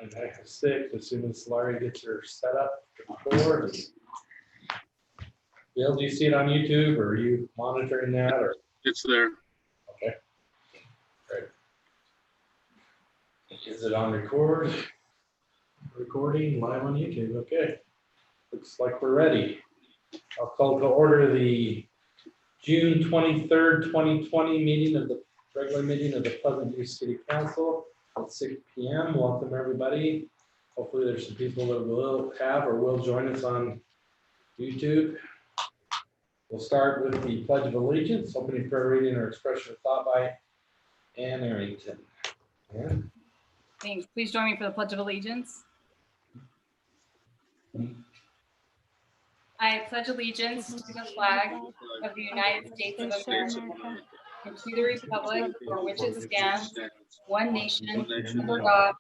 I have 6 as soon as Laurie gets her set up for it. Bill, do you see it on YouTube or are you monitoring that or? It's there. Okay. Great. Is it on record? Recording live on YouTube. Okay. Looks like we're ready. I'll call to order the June 23rd, 2020 meeting of the regular meeting of the Pleasant View City Council at 6 p.m. Welcome everybody. Hopefully there's some people that will have or will join us on YouTube. We'll start with the Pledge of Allegiance, opening prayer reading or expression of thought by Ann Arrington. Ann? Thanks. Please join me for the Pledge of Allegiance. I pledge allegiance to the flag of the United States of America and to the republic for which it stands, one nation, under God,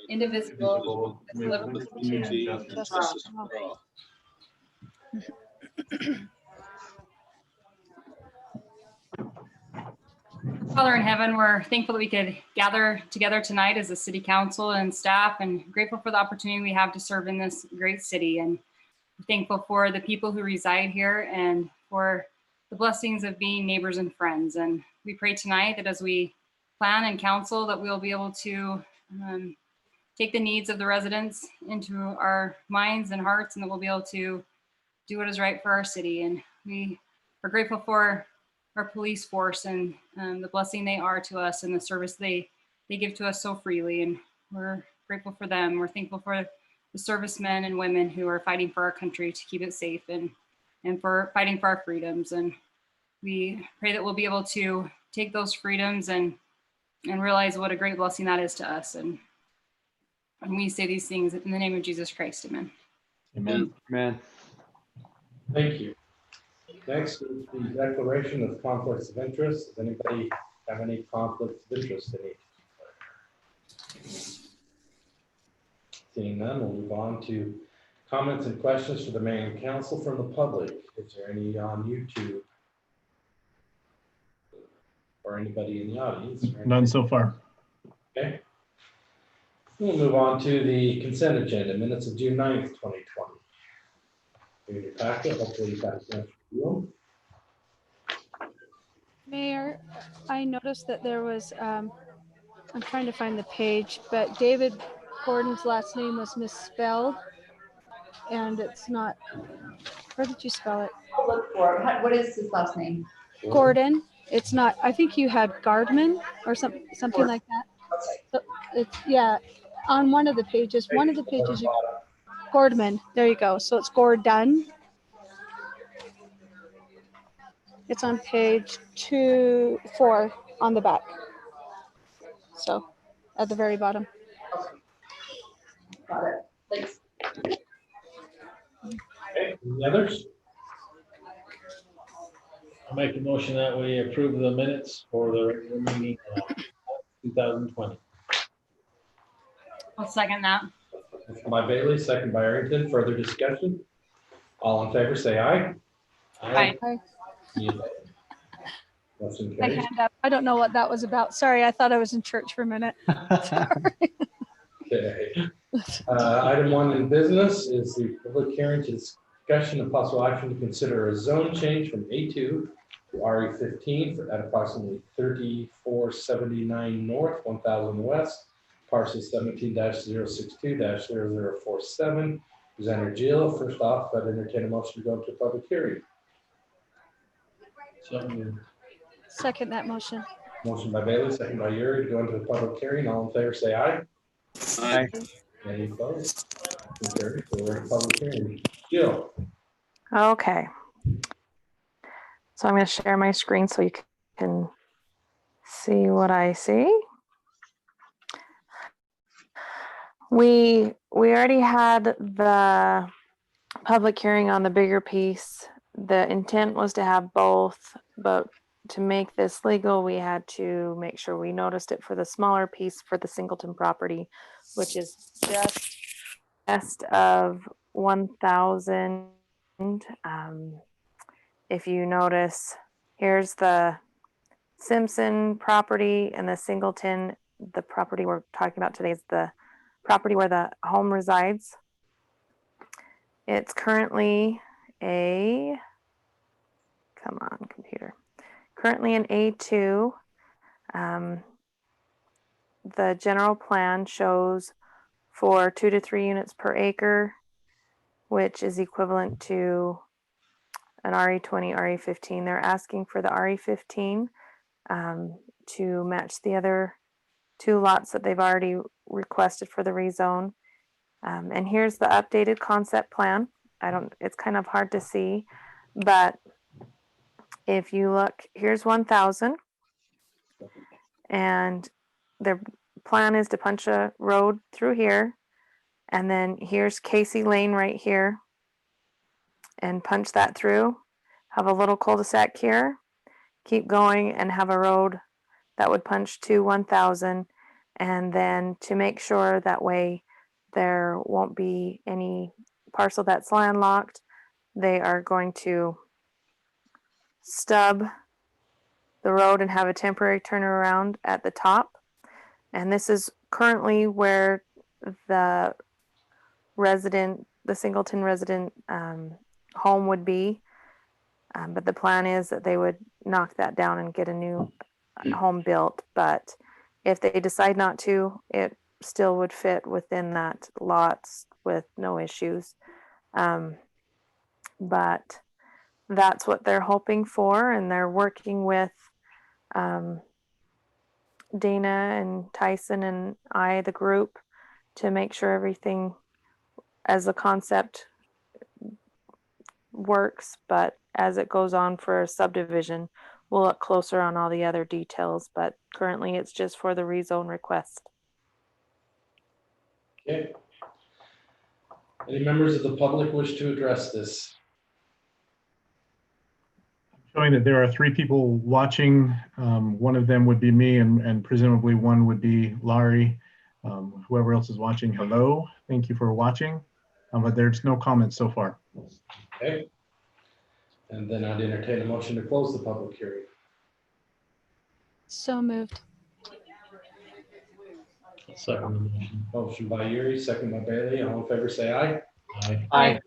indivisible, with liberty and justice for all. Father in heaven, we're thankful that we could gather together tonight as a city council and staff, and grateful for the opportunity we have to serve in this great city. And we're thankful for the people who reside here and for the blessings of being neighbors and friends. And we pray tonight that as we plan and counsel that we'll be able to take the needs of the residents into our minds and hearts, and that we'll be able to do what is right for our city. And we are grateful for our police force and the blessing they are to us and the service they give to us so freely. And we're grateful for them. We're thankful for the servicemen and women who are fighting for our country to keep it safe and for fighting for our freedoms. And we pray that we'll be able to take those freedoms and realize what a great blessing that is to us. And we say these things in the name of Jesus Christ. Amen. Amen. Amen. Thank you. Next is the declaration of conflicts of interest. Does anybody have any conflicts of interest in it? Seeing none, we'll move on to comments and questions for the mayor and council from the public. Is there any on YouTube? Or anybody in the audience? None so far. Okay. We'll move on to the consent agenda, minutes of June 9th, 2020. In your packet, hopefully you've got a view. Mayor, I noticed that there was, I'm trying to find the page, but David Gordon's last name was misspelled, and it's not, where did you spell it? I'll look for it. What is his last name? Gordon. It's not, I think you had Gardman or something like that. So it's, yeah, on one of the pages, you, Gordman, there you go. So it's Gordon. It's on page 4 on the back. So at the very bottom. Got it. Thanks. Okay, any others? I'll make a motion that we approve the minutes for the regular meeting of 2020. I'll second that. Motion by Bailey, second by Arrington. Further discussion? All in favor, say aye. Aye. Any opposed? Motion My carries. hand up. I don't know what that was about. Sorry, I thought I was in church for a minute. Okay. Item 1 in business is the public hearing to discussion of possible action to consider a zone change from A2 to RE15 at approximately 3479 North, 1000 West, parcel 17-062-0047. Presenter Jill. First off, I'd entertain a motion to go into a public hearing. So Second that motion. Motion by Bailey, second by Yuri to go into a public hearing. All in favor, say aye. Aye. Any opposed? Motion carries. So we're in a public hearing. Jill. Okay. So I'm going to share my screen so you can see what I see. We already had the public hearing on the bigger piece. The intent was to have both, but to make this legal, we had to make sure we noticed it for the smaller piece for the Singleton property, which is just west of 1000. If you notice, here's the Simpson property and the Singleton. The property we're talking about today is the property where the home resides. It's currently a, come on, computer. Currently an A2. The general plan shows for 2 to 3 units per acre, which is equivalent to an RE20, RE15. They're asking for the RE15 to match the other 2 lots that they've already requested for the rezone. And here's the updated concept plan. It's kind of hard to see, but if you look, here's 1,000, and their plan is to punch a road through here, and then here's Casey Lane right here, and punch that through, have a little cul-de-sac here, keep going and have a road that would punch to 1,000, and then to make sure that way there won't be any parcel that's landlocked, they are going to stub the road and have a temporary turnaround at the top. And this is currently where the Singleton resident home would be. But the plan is that they would knock that down and get a new home built. But if they decide not to, it still would fit within that lots with no issues. But that's what they're hoping for, and they're working with Dana and Tyson and the group, to make sure everything as a concept works, but as it goes on for a subdivision, we'll look closer on all the other details, but currently it's just for the rezone request. Okay. Any members of the public wish to address this? Showing that there are 3 people watching. One of them would be me, and presumably one would be Laurie. Whoever else is watching, hello. Thank you for watching. But there's no comments so far. Okay. And then I'd entertain a motion to close the public hearing. So moved. Second the motion. Motion by Yuri, second by Bailey. All in favor, say aye. Aye.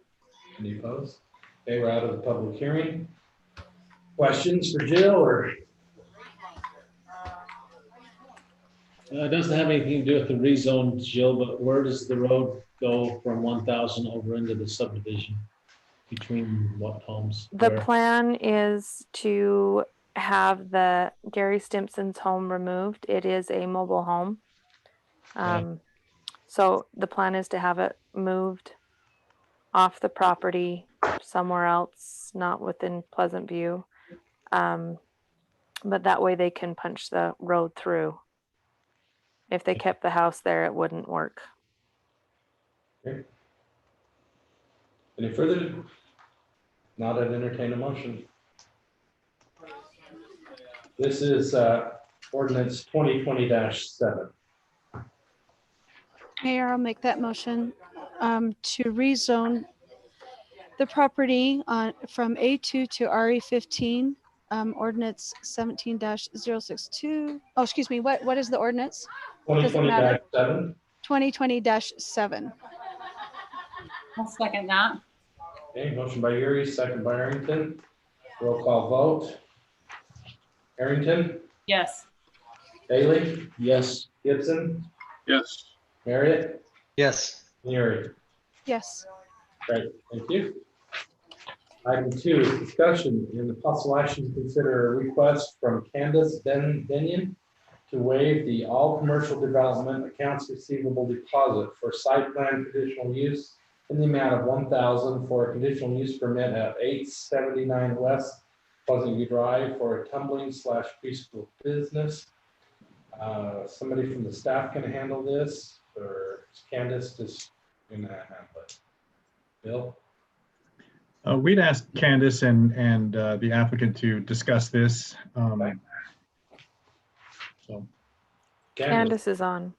Any opposed? Okay, we're out of the public hearing. Questions for Jill or? It doesn't have anything to do with the rezone, Jill, but where does the road go from 1,000 over into the subdivision? Between what homes? The Where? plan is to have the Gary Stimpson's home removed. It is a mobile home. So the plan is to have it moved off the property somewhere else, not within Pleasant View. But that way they can punch the road through. If they kept the house there, it wouldn't work. Okay. Any further? Not, I'd entertain a motion. This is ordinance 2020-7. Mayor, I'll make that motion to rezone the property from A2 to RE15, ordinance 17-062. Oh, excuse me, what is the ordinance? Doesn't matter. 2020-7. 2020-7. I'll second that. Okay, motion by Yuri, second by Arrington. Roll call vote. Arrington, Yes. Bailey, Yes. Gibson, Yes. Marriott, Yes. Yuri. Yes. Great, thank you. Item 2 is discussion in the possible action to consider a request from Candace Benyon to waive the all commercial development accounts receivable deposit for site plan conditional use in the amount of $1,000 for a conditional use permit at 879 West Pleasant View Drive for a tumbling/preschool business. Somebody from the staff can handle this, or is Candace just gonna handle it? Bill? We'd asked Candace and the applicant to discuss this. So Candace is on.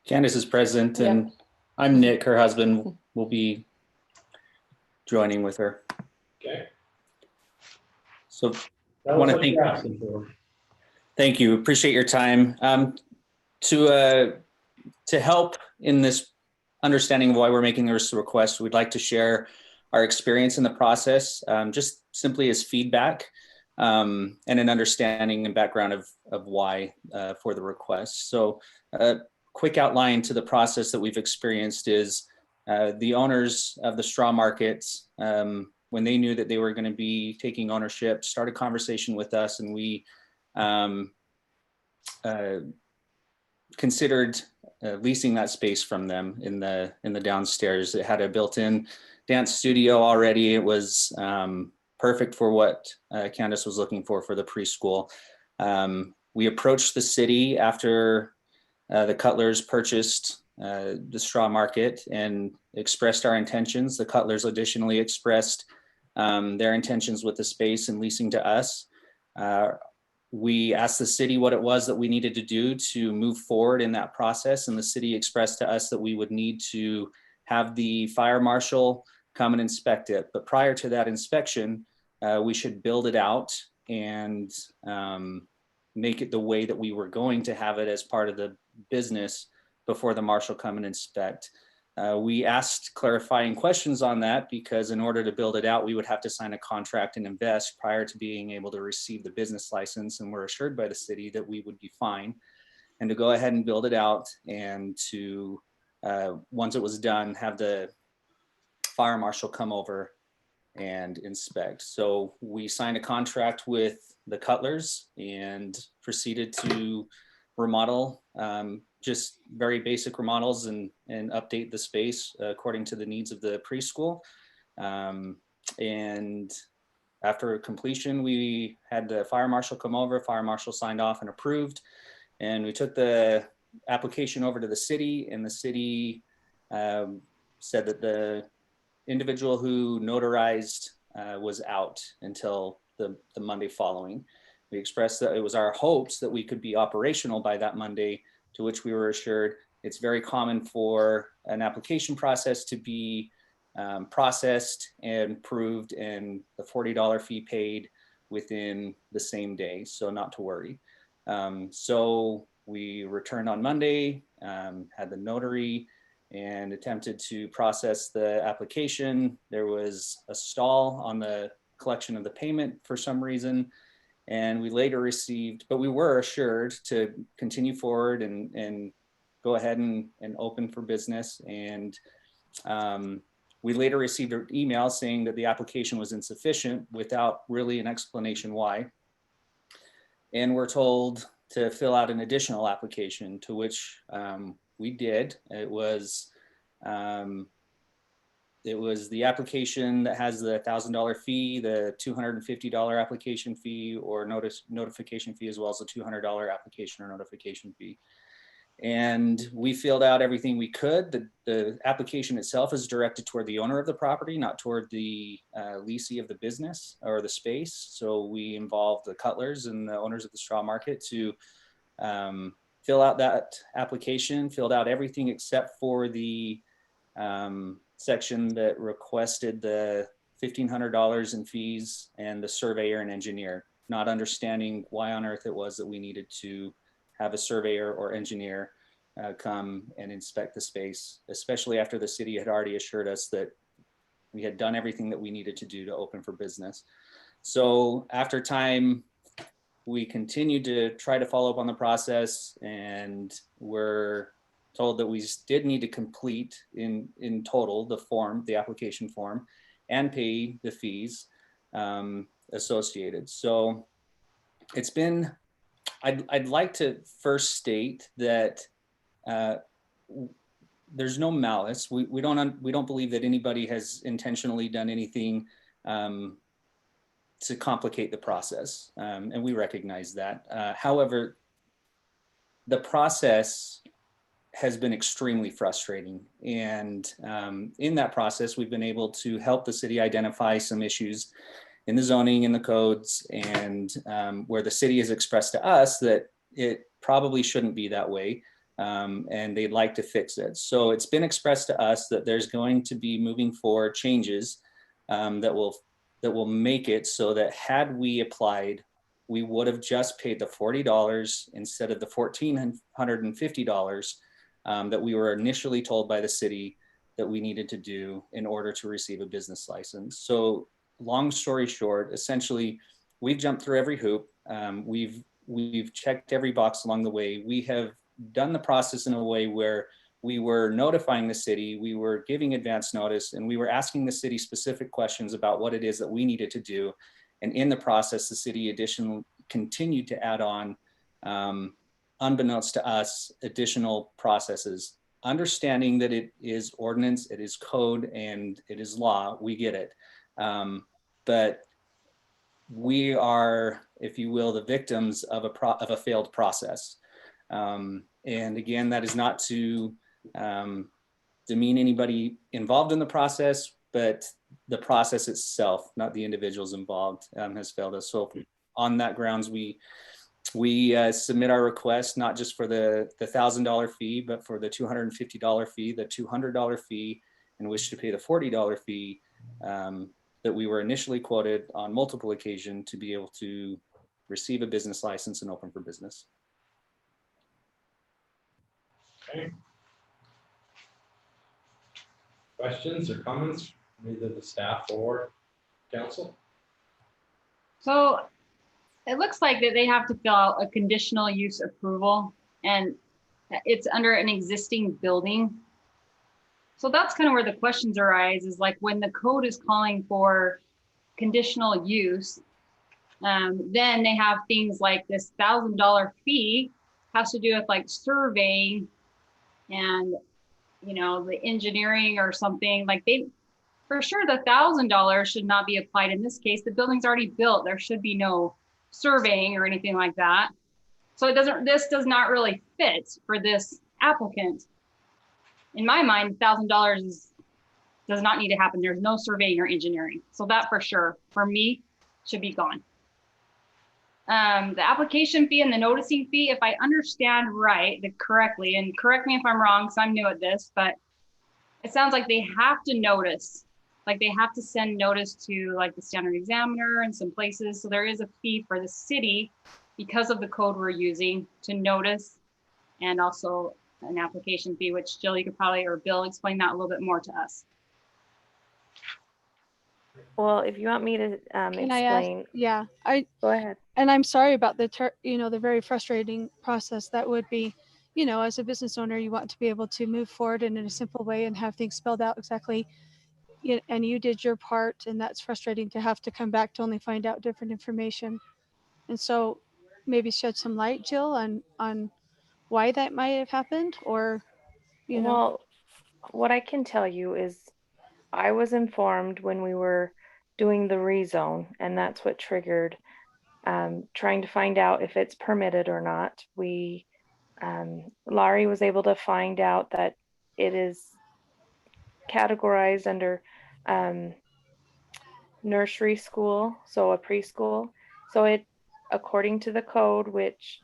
Candace is present, and I'm Nick, her husband, will be joining with her. Okay. So That Wanna was what thank- you're asking for. thank you, appreciate your time. To help in this understanding of why we're making this request, we'd like to share our experience in the process, just simply as feedback, and an understanding and background of why for the request. So a quick outline to the process that we've experienced is the owners of the straw markets, when they knew that they were going to be taking ownership, started a conversation with us, and we considered leasing that space from them in the downstairs. It had a built-in dance studio already. It was perfect for what Candace was looking for the preschool. We approached the city after the Cutlers purchased the straw market and expressed our intentions. The Cutlers additionally expressed their intentions with the space and leasing to us. We asked the city what it was that we needed to do to move forward in that process, and the city expressed to us that we would need to have the fire marshal come and inspect it. But prior to that inspection, we should build it out and make it the way that we were going to have it as part of the business before the marshal come and inspect. We asked clarifying questions on that because in order to build it out, we would have to sign a contract and invest prior to being able to receive the business license. And we're assured by the city that we would be fine and to go ahead and build it out and to, once it was done, have the fire marshal come over and inspect. So we signed a contract with the Cutlers and proceeded to remodel, just very basic remodels and update the space according to the needs of the preschool. And after completion, we had the fire marshal come over, fire marshal signed off and approved. And we took the application over to the city, and the city said that the individual who notarized was out until the Monday following. We expressed that it was our hopes that we could be operational by that Monday, to which we were assured it's very common for an application process to be processed and approved and the $40 fee paid within the same day, so not to worry. So we returned on Monday, had the notary and attempted to process the application. There was a stall on the collection of the payment for some reason. And we later received, but we were assured to continue forward and go ahead and open for business. And we later received an email saying that the application was insufficient without really an explanation why. And we're told to fill out an additional application, to which we did. It was the application that has the $1,000 fee, the $250 application fee or notification fee, as well as the $200 application or notification fee. And we filled out everything we could. The application itself is directed toward the owner of the property, not toward the leasee of the business or the space. So we involved the Cutlers and the owners of the straw market to fill out that application, filled out everything except for the section that requested the $1,500 in fees and the surveyor and engineer, not understanding why on earth it was that we needed to have a surveyor or engineer come and inspect the space, especially after the city had already assured us that we had done everything that we needed to do to open for business. So after time, we continued to try to follow up on the process, and we're told that we did need to complete in total the application form and pay the fees associated. So it's been, I'd like to first state that there's no malice. We don't believe that anybody has intentionally done anything to complicate the process, and we recognize that. However, the process has been extremely frustrating. And in that process, we've been able to help the city identify some issues in the zoning and the codes, and where the city has expressed to us that it probably shouldn't be that way, and they'd like to fix it. So it's been expressed to us that there's going to be moving forward changes that will make it so that had we applied, we would have just paid the $40 instead of the $1,450 that we were initially told by the city that we needed to do in order to receive a business license. So long story short, essentially, we've jumped through every hoop. We've checked every box along the way. We have done the process in a way where we were notifying the city, we were giving advance notice, and we were asking the city specific questions about what it is that we needed to do. And in the process, the city additionally continued to add on, unbeknownst to us, additional processes. Understanding that it is ordinance, it is code, and it is law, we get it. But we are, if you will, the victims of a failed process. And again, that is not to demean anybody involved in the process, but the process itself, not the individuals involved, has failed us. So on that grounds, we submit our request, not just for the $1,000 fee, but for the $250 fee, the $200 fee, and wish to pay the $40 fee that we were initially quoted on multiple occasions to be able to receive a business license and open for business. Okay. Questions or comments from either the staff or council? So it looks like that they have to fill out a conditional use approval, and it's under an existing building. So that's kind of where the questions arise, is like when the code is calling for conditional use, then they have things like this $1,000 fee has to do with like surveying and, you know, the engineering or something. Like they, for sure, the $1,000 should not be applied in this case. The building's already built. There should be no surveying or anything like that. So it doesn't, this does not really fit for this applicant. In my mind, $1,000 does not need to happen. There's no surveying or engineering. So that for sure, for me, should be gone. The application fee and the noticing fee, if I understand correctly, and correct me if I'm wrong, because I'm new at this, but it sounds like they have to notice, like they have to send notice to like the Standard Examiner and some places. So there is a fee for the city because of the code we're using to notice, and also an application fee, which Jill, you could probably, or Bill, explain that a little bit more to us. Well, if you want me to Can I ask? explain, Yeah, go ahead. and I'm sorry about the very frustrating process that would be, as a business owner, you want to be able to move forward in a simple way and have things spelled out exactly. And you did your part, and that's frustrating to have to come back to only find out different information. And so maybe shed some light, Jill, on why that might have happened, or, Well, what I can tell you is I was informed when we were doing the rezone, and that's what triggered trying to find out if it's permitted or not. Laurie was able to find out that it is categorized under nursery school, so a preschool. So it, according to the code, which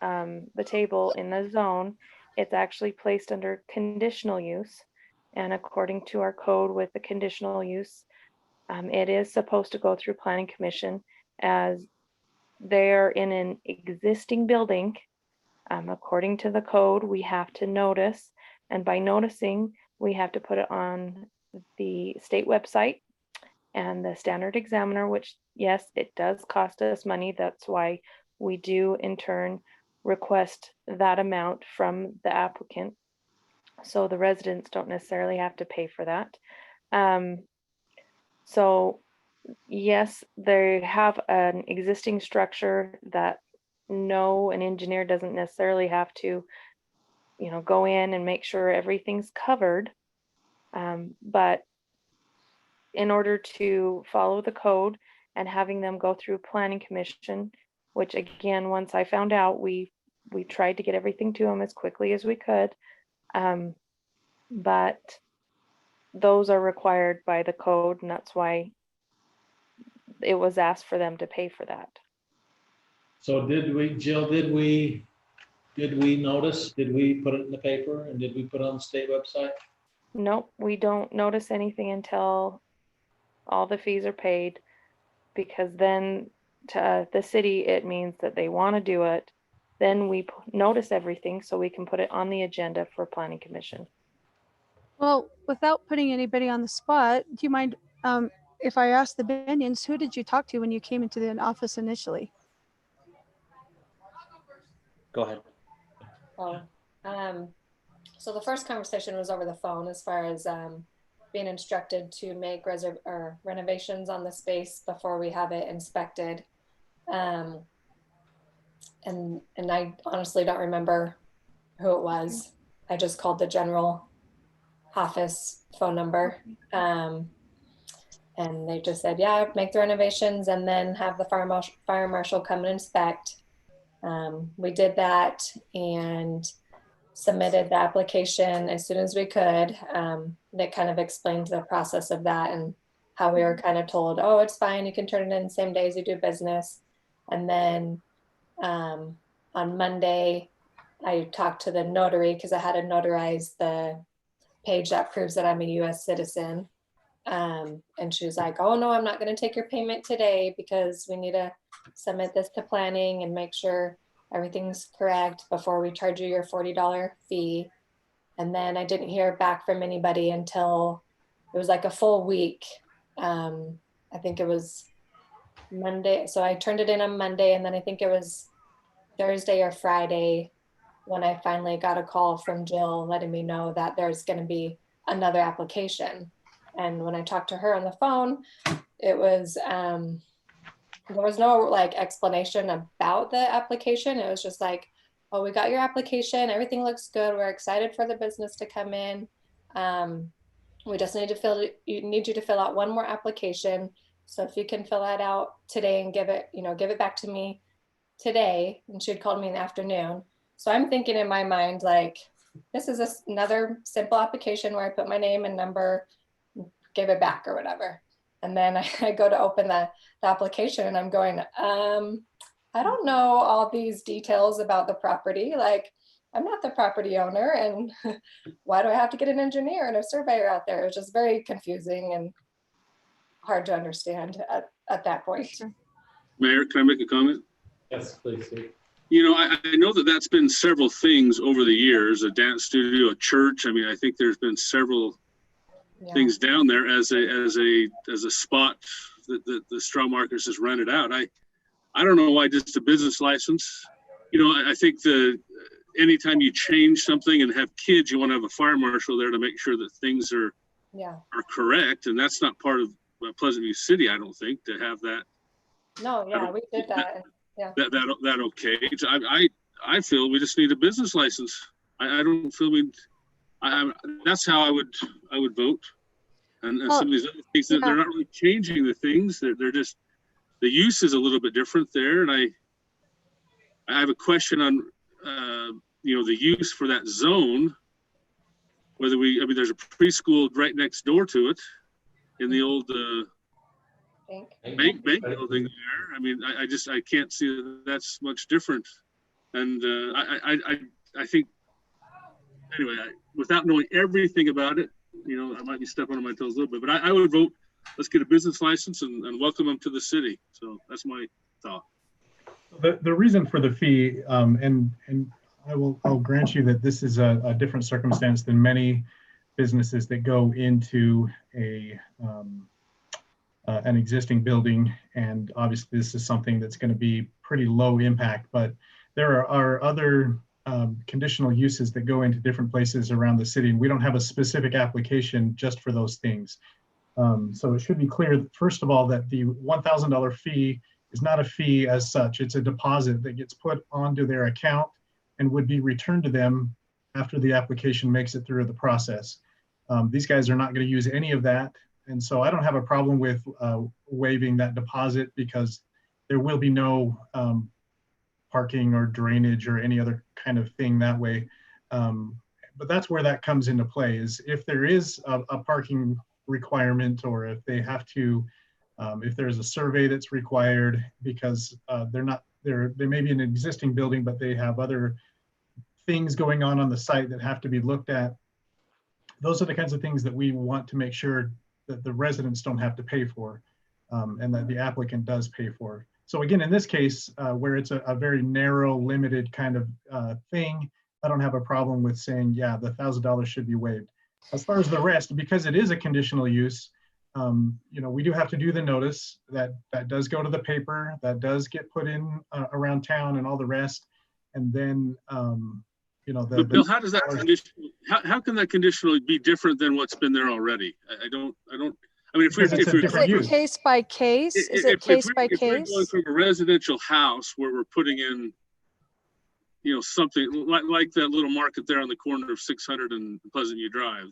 the table in the zone, it's actually placed under conditional use. And according to our code with the conditional use, it is supposed to go through planning commission as they're in an existing building. According to the code, we have to notice, and by noticing, we have to put it on the state website and the Standard Examiner, which, yes, it does cost us money. That's why we do in turn request that amount from the applicant. So the residents don't necessarily have to pay for that. So yes, they have an existing structure that an engineer doesn't necessarily have to, go in and make sure everything's covered. But in order to follow the code and having them go through planning commission, which again, once I found out, we tried to get everything to them as quickly as we could. But those are required by the code, and that's why it was asked for them to pay for that. So Jill, did we notice, did we put it in the paper, and did we put it on the state website? Nope, we don't notice anything until all the fees are paid, because then to the city, it means that they want to do it. then we notice everything so we can put it on the agenda for planning commission. Well, without putting anybody on the spot, do you mind if I ask the Binions, who did you talk to when you came into the office initially? Go ahead. Oh, so the first conversation was over the phone as far as being instructed to make renovations on the space before we have it inspected. And I honestly don't remember who it was. I just called the general office phone number. And they just said, yeah, make the renovations and then have the fire marshal come and inspect. We did that and submitted the application as soon as we could. Nick kind of explained the process of that and how we were kind of told, oh, it's fine, you can turn it in the same day as you do business. And then on Monday, I talked to the notary because I had to notarize the page that proves that I'm a US citizen. And she was like, oh no, I'm not going to take your payment today because we need to submit this to planning and make sure everything's correct before we charge you your $40 fee. And then I didn't hear back from anybody until it was like a full week. I think it was Monday. So I turned it in on Monday, and then I think it was Thursday or Friday when I finally got a call from Jill letting me know that there's going to be another application. And when I talked to her on the phone, it was, there was no like explanation about the application. It was just like, oh, we got your application. Everything looks good. We're excited for the business to come in. We just need you to fill out one more application. So if you can fill that out today and give it back to me today. And she had called me in the afternoon. So I'm thinking in my mind, like, this is another simple application where I put my name and number, give it back or whatever. And then I go to open the application and I'm going, I don't know all these details about the property. Like, I'm not the property owner, and why do I have to get an engineer and a surveyor out there? It was just very confusing and hard to understand at that point. Mayor, can I make a comment? Yes, please. Steve. You know, I know that that's been several things over the years, a dance studio, a church. I mean, I think there's been several things down there as a spot that the Straw Markers has rented out. I don't know why just a business license. You know, I think anytime you change something and have kids, you want to have a fire marshal there to make sure that things are correct, and that's not part of Pleasant View City, I don't think, to have that. No, yeah, we did that. Yeah. That okay. I feel we just need a business license. I don't feel that's how I would vote. And some of these other things, they're not really changing the things. They're just, the use is a little bit different there. And I have a question on, the use for that zone, whether there's a preschool right next door to it in the old bank building there. I mean, I can't see that that's much different. And I think, anyway, without knowing everything about it, I might be stepping on my toes a little bit, but I would vote, let's get a business license and welcome them to the city. So that's my thought. The reason for the fee, and I'll grant you that this is a different circumstance than many businesses that go into an existing building. And obviously this is something that's going to be pretty low impact, but there are other conditional uses that go into different places around the city. And we don't have a specific application just for those things. So it should be clear, first of all, that the $1,000 fee is not a fee as such. It's a deposit that gets put onto their account and would be returned to them after the application makes it through the process. These guys are not going to use any of that. And so I don't have a problem with waiving that deposit because there will be no parking or drainage or any other kind of thing that way. But that's where that comes into play, is if there is a parking requirement, or if they have to, if there's a survey that's required because they may be an existing building, but they have other things going on the site that have to be looked at. Those are the kinds of things that we want to make sure that the residents don't have to pay for, and that the applicant does pay for. So again, in this case, where it's a very narrow, limited kind of thing, I don't have a problem with saying, yeah, the $1,000 should be waived. As far as the rest, because it is a conditional use, we do have to do the notice that does go to the paper, that does get put in around town and all the rest. And then, But Bill, how does that conditional, how can that conditional be different than what's been there already? I mean, if we're Is it case by case? Is it case by if we're case? going from a residential house where we're putting in, something like that little market there on the corner of 600 and Pleasant View Drive,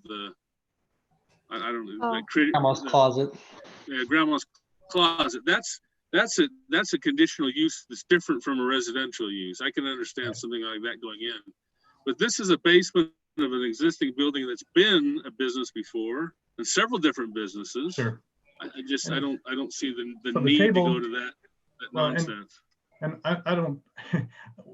I don't know. Grandma's Closet. Yeah, Grandma's Closet. That's a conditional use that's different from a residential use. I can understand something like that going in, but this is a basement of an existing building that's been a business before and several different businesses. Sure. I don't see the So the need table- to go to that nonsense. And I don't,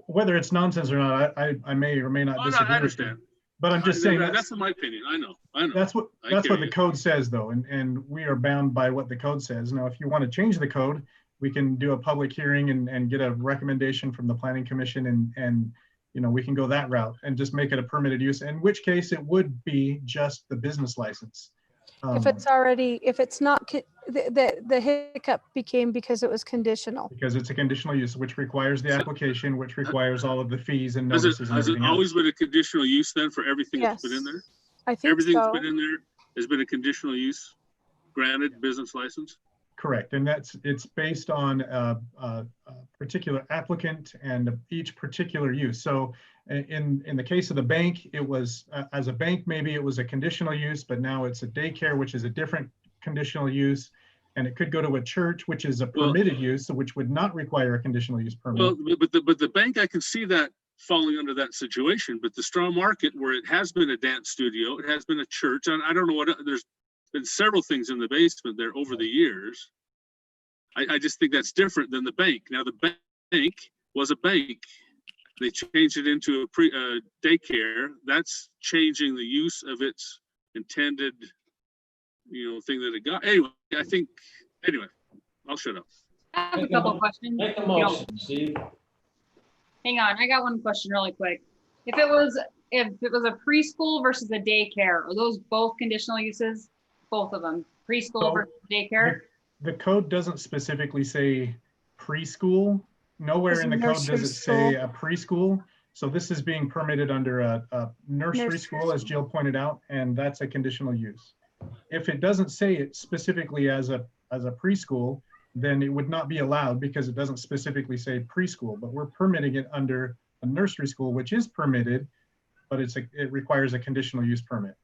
whether it's nonsense or not, I may or may not Oh, no, disagree. I understand. But I'm just saying That's my opinion. I know. that's what I that's hear what the you. code says, though, and we are bound by what the code says. Now, if you want to change the code, we can do a public hearing and get a recommendation from the Planning Commission, and we can go that route and just make it a permitted use. In which case, it would be just the business license. If it's not, the hiccup became because it was conditional. Because it's a conditional use, which requires the application, which requires all of the fees and Has notices and it everything else. always been a conditional use then for everything that's been in Yes. there? I think Everything that's so. been in there has been a conditional use, granted business license? Correct, and it's based on a particular applicant and each particular use. So in the case of the bank, it was, as a bank, maybe it was a conditional use, but now it's a daycare, which is a different conditional use. And it could go to a church, which is a permitted use, which would not require a conditional use permit. Well, but the bank, I can see that falling under that situation, but the straw market where it has been a dance studio, it has been a church, and I don't know what, there's been several things in the basement there over the years. I just think that's different than the bank. Now, the bank was a bank. They changed it into a daycare. That's changing the use of its intended, thing that it got. Anyway, I'll shut up. I have a couple questions. Make a motion, Steve. Hang on, I got one question really quick. If it was a preschool versus a daycare, are those both conditional uses? Both of them, preschool So, versus daycare? The code doesn't specifically say preschool. Nowhere It's in the code does nursery it say a preschool. So this is being permitted under a nursery school, as Jill pointed out, and that's a conditional use. If it doesn't say it specifically as a preschool, then it would not be allowed because it doesn't specifically say preschool, but we're permitting it under a nursery school, which is permitted, but it requires a conditional use permit.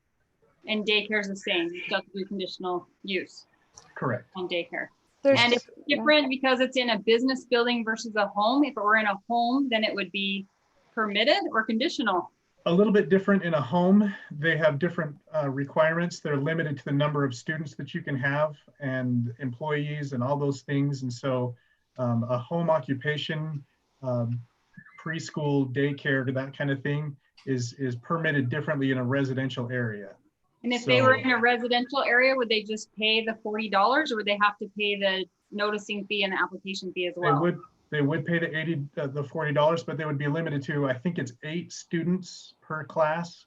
And daycare is the same, you still have to do conditional use Correct. on daycare. There's And it's different because it's in a business building versus a home. If it were in a home, then it would be permitted or conditional. A little bit different in a home. They have different requirements. They're limited to the number of students that you can have and employees and all those things. And so a home occupation, preschool, daycare, that kind of thing is permitted differently in a residential area. And if they were in a residential area, would they just pay the $40 or would they have to pay the noticing fee and the application fee as well? They would pay the $40, but they would be limited to, I think it's 8 students per class.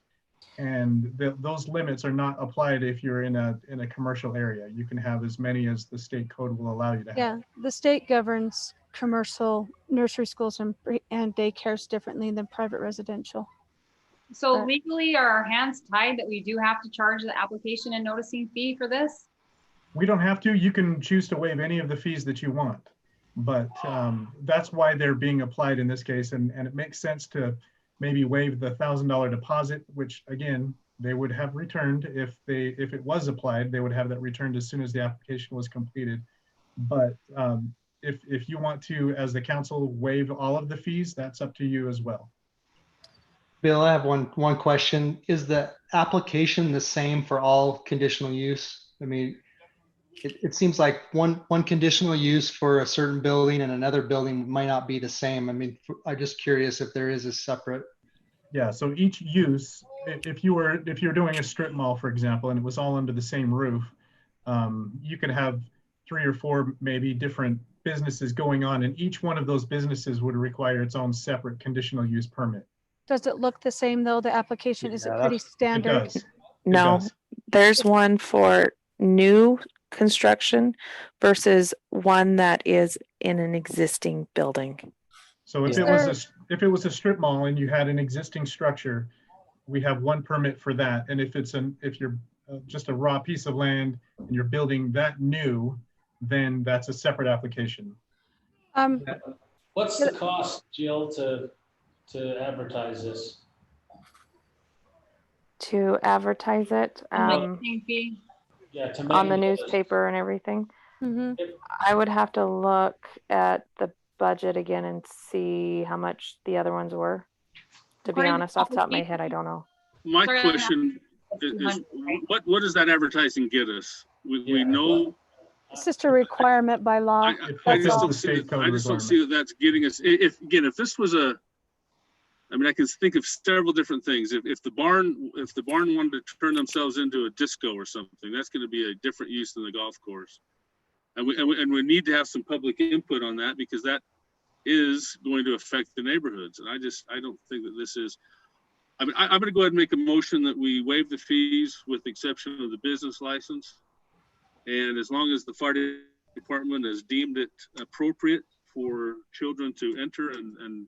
And those limits are not applied if you're in a commercial area. You can have as many as the state code will allow you to have. Yeah, the state governs commercial nursery schools and daycares differently than private residential. So legally, are our hands tied that we do have to charge the application and noticing fee for this? We don't have to. You can choose to waive any of the fees that you want. But that's why they're being applied in this case. And it makes sense to maybe waive the $1,000 deposit, which again, they would have returned if it was applied, they would have that returned as soon as the application was completed. But if you want to, as the council, waive all of the fees, that's up to you as well. Bill, I have one question. Is the application the same for all conditional use? I mean, it seems like one conditional use for a certain building and another building might not be the same. I mean, I'm just curious if there is a separate. Yeah, so each use, if you're doing a strip mall, for example, and it was all under the same roof, you could have 3 or 4 maybe different businesses going on, and each one of those businesses would require its own separate conditional use permit. Does it look the same though? The application, is it Yeah, pretty It standard? does. It No, does. there's one for new construction versus one that is in an existing building. So if Is it was there- if it was a strip mall and you had an existing structure, we have one permit for that. And if you're just a raw piece of land and you're building that new, then that's a separate application. What's the cost, Jill, to advertise this? To advertise it Marketing fee. Yeah, to on the make- newspaper and everything. Mhm. I would have to look at the budget again and see how much the other ones were. To be According to honest, off the top of my public head, I don't know. My Sorry, question is, what does that advertising get us? We know, It's just a requirement by law. I It just fits into don't the see, state code I just don't see that that's getting us, if this was I mean, I can think of several different things. If the barn wanted to turn themselves into a disco or something, that's gonna be a different use than the golf course. And we need to have some public input on that because that is going to affect the neighborhoods. And I don't think that this is, I mean, I'm gonna go ahead and make a motion that we waive the fees with the exception of the business license. And as long as the fire department has deemed it appropriate for children to enter and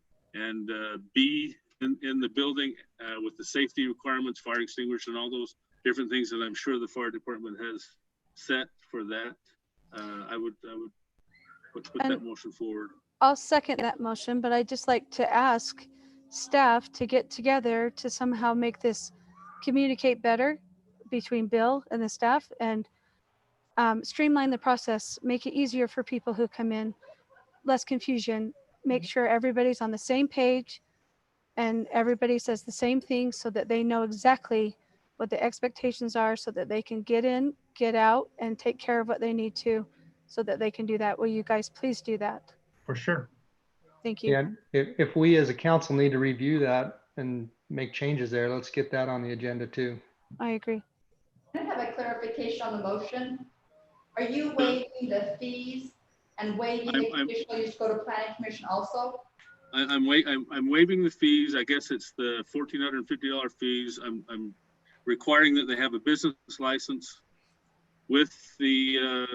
be in the building with the safety requirements, fire extinguisher and all those different things that I'm sure the fire department has set for that, I would put that motion forward. I'll second that motion, but I'd just like to ask staff to get together to somehow make this communicate better between Bill and the staff and streamline the process, make it easier for people who come in, less confusion, make sure everybody's on the same page and everybody says the same thing so that they know exactly what the expectations are so that they can get in, get out, and take care of what they need to so that they can do that. Will you guys please do that? For sure. Thank you. Yeah, if we as a council need to review that and make changes there, let's get that on the agenda too. I agree. Can I have a clarification on the motion? Are you waiving the fees and waiving the conditional use to go to planning commission also? I'm waiving the fees. I guess it's the $1,450 fees. I'm requiring that they have a business license with the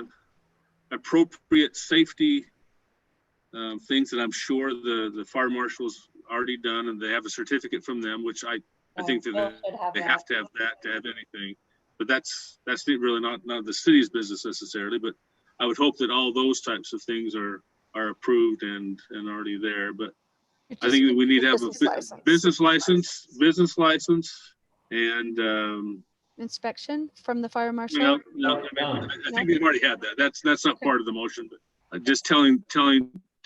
appropriate safety things that I'm sure the fire marshal's already done, and they have a certificate from them, which I think that they have to have that to have anything. But that's really not the city's business necessarily. But I would hope that all those types of things are approved and already there. But I think that we need to have a business license, and Inspection from the fire marshal? no, I think they've already had that. That's not part of the motion, but just telling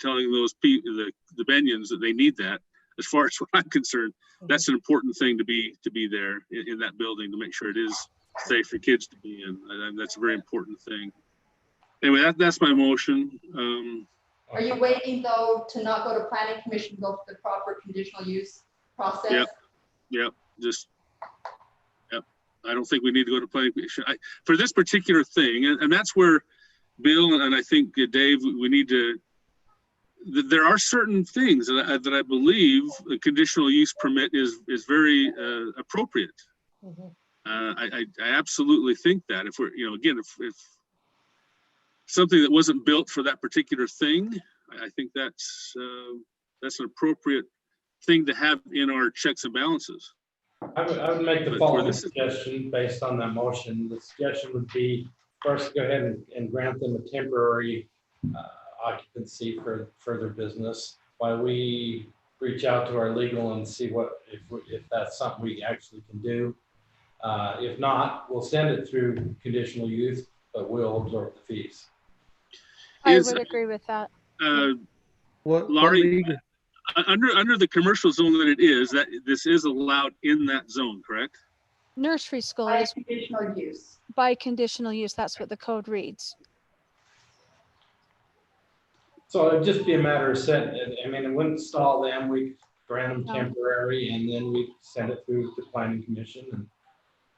those people, the Benyans, that they need that. As far as what I'm concerned, that's an important thing to be there in that building to make sure it is safe for kids to be in. And that's a very important thing. Anyway, that's my motion. Are you waiting though to not go to planning commission, go through the proper conditional use process? Yep. I don't think we need to go to planning commission for this particular thing. And that's where Bill and I think Dave, we need to, there are certain things that I believe a conditional use permit is very appropriate. I absolutely think that if we're, again, if something that wasn't built for that particular thing, I think that's an appropriate thing to have in our checks and balances. I would make the following suggestion based on that motion. The suggestion would be first to go ahead and grant them a temporary occupancy for further business while we reach out to our legal and see if that's something we actually can do. If not, we'll send it through conditional use, but we'll absorb the fees. I would agree with that. Laurie, under the commercial zone that it is, that this is allowed in that zone, correct? Nursery school By is conditional use. by conditional use. That's what the code reads. So it'd just be a matter of setting, I mean, it wouldn't stall them. We grant them temporary and then we send it through to planning commission. And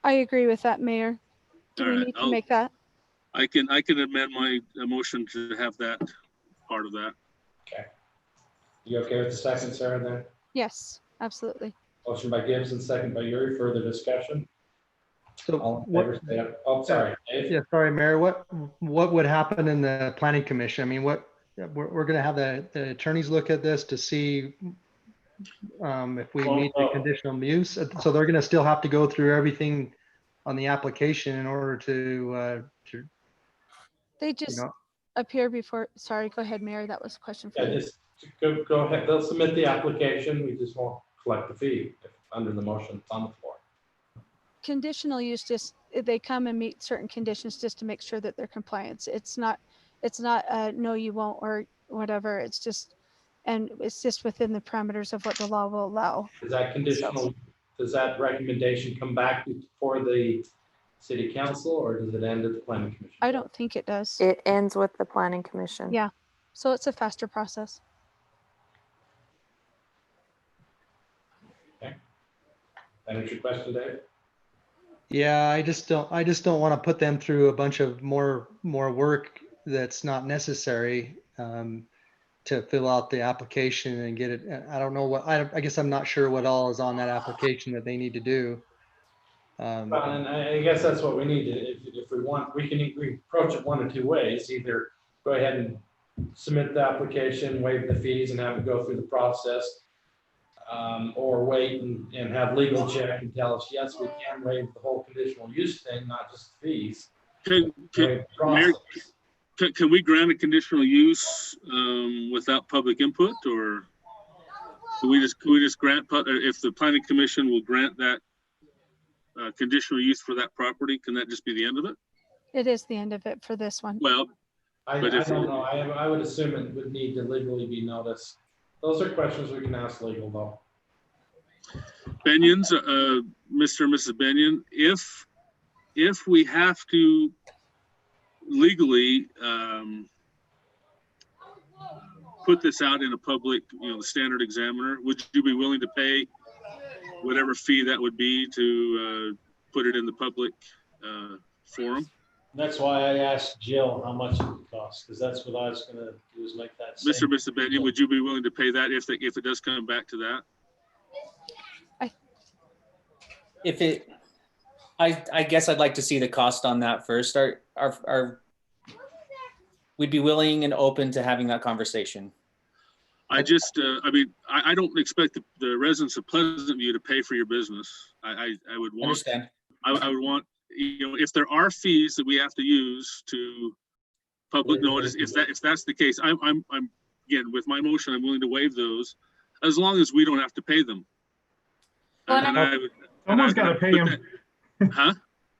I agree with that, Mayor. Do we need to make that? I can amend my motion to have that part of that. Okay. You okay with the second, Sarah, then? Yes, absolutely. Motion by Gibson, second by Yuri. Further discussion? So All in what, favor, say aye. Oh, sorry, Dave. yeah, sorry, Mayor, what would happen in the planning commission? I mean, we're gonna have the attorneys look at this to see if we meet the conditional use. So they're gonna still have to go through everything on the application in order to They you just know, appear before, sorry, go ahead, Mayor. That was a question for Yeah, you. just go ahead. They'll submit the application. We just won't collect the fee under the motion that's on the floor. Conditional use, just they come and meet certain conditions just to make sure that they're compliant. It's not no, you won't, or whatever. It's just within the parameters of what the law will allow. Is that conditional, does that recommendation come back before the city council, or does it end at the planning commission? I don't think it does. It ends with the planning commission. Yeah. So it's a faster process. That answer your question, Dave? yeah, I just don't want to put them through a bunch of more work that's not necessary to fill out the application and get it. I don't know what, I guess I'm not sure what all is on that application that they need to do. Well, and I guess that's what we need to, if we want, we approach it one of two ways. Either go ahead and submit the application, waive the fees and have it go through the process. Or wait and have legal check and tell us, yes, we can waive the whole conditional use thing, not just fees. Can Waive the process. we grant a conditional use without public input, or can we just grant, if the planning commission will grant that conditional use for that property, can that just be the end of it? It is the end of it for this one. Well, I But if- don't know. I would assume it would need to legally be noticed. Those are questions we can ask legal though. Benion's, Mr. and Mrs. Benion, if we have to legally put this out in a public, the Standard Examiner, would you be willing to pay whatever fee that would be to put it in the public forum? That's why I asked Jill how much it would cost, because that's what I was gonna do, is make that. Mr. and Mrs. Benion, would you be willing to pay that if it does come back to that? I guess I'd like to see the cost on that first. We'd be willing and open to having that conversation. I don't expect the residents of Pleasant View to pay for your business. I would want, Understand? I would want, if there are fees that we have to use to public notice, if that's the case, I'm again, with my motion, I'm willing to waive those as long as we don't have to pay them. Someone's got to pay him. Huh?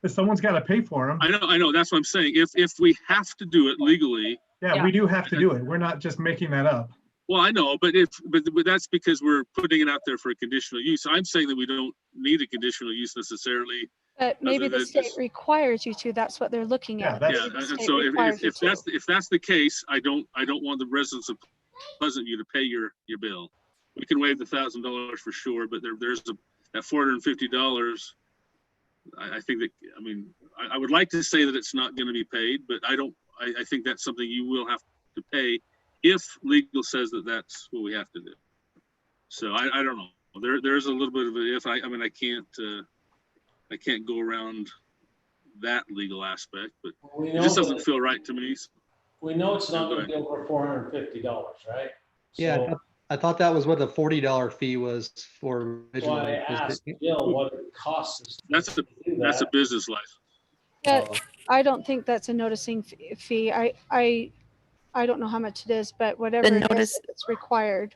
Someone's got to pay for him. I know. That's what I'm saying. If we have to do it legally. Yeah, we do have to do it. We're not just making that up. Well, I know, but that's because we're putting it out there for a conditional use. I'm saying that we don't need a conditional use necessarily. But maybe other the than state just- requires you to. That's what they're looking Yeah, at. that's- Yeah, Maybe the and state so requires you to. if that's the case, I don't want the residents of Pleasant View to pay your bill. We can waive the $1,000 for sure, but there's that $450. I think that, I would like to say that it's not going to be paid, but I think that's something you will have to pay if legal says that that's what we have to do. So I don't know. There's a little bit of a if. I can't go around that legal aspect, but it just doesn't feel right to me. We know it's not Go gonna be over $450, right? Yeah, So I thought that was what the $40 fee was for. that's why I asked Jill what it costs us. That's to do a that. business license. Yeah, I don't think that's a noticing fee. I don't know how much it is, but whatever The it is, notice- it's required.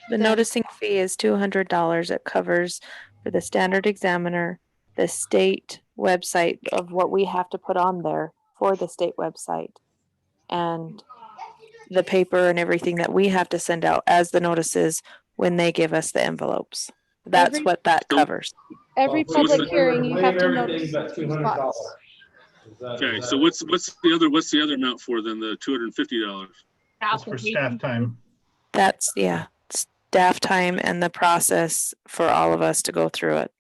The Then- noticing fee is $200. It covers for the Standard Examiner, the state website of what we have to put on there for the state website, and the paper and everything that we have to send out as the notices when they give us the envelopes. That's Every- what that covers. Every Well, public what's the- hearing, you have to Waive notice everything but two $200. spots. Okay, so what's the other amount for then, the $250? That's for staff time. That's, yeah, staff time and the process for all of us to go through it.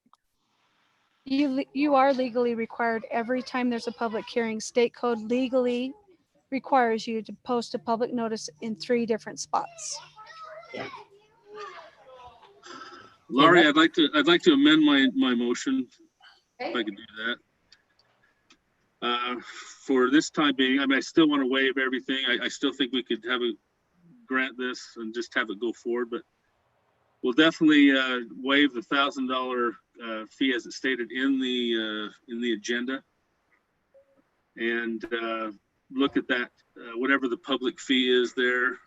You are legally required every time there's a public hearing. State code legally requires you to post a public notice in 3 different spots. Laurie, I'd like to amend my motion, if I Okay, could do that. For this time being, I mean, I still want to waive everything. I still think we could have a grant this and just have it go forward, but we'll definitely waive the $1,000 fee as it's stated in the agenda, and look at that, whatever the public fee is there,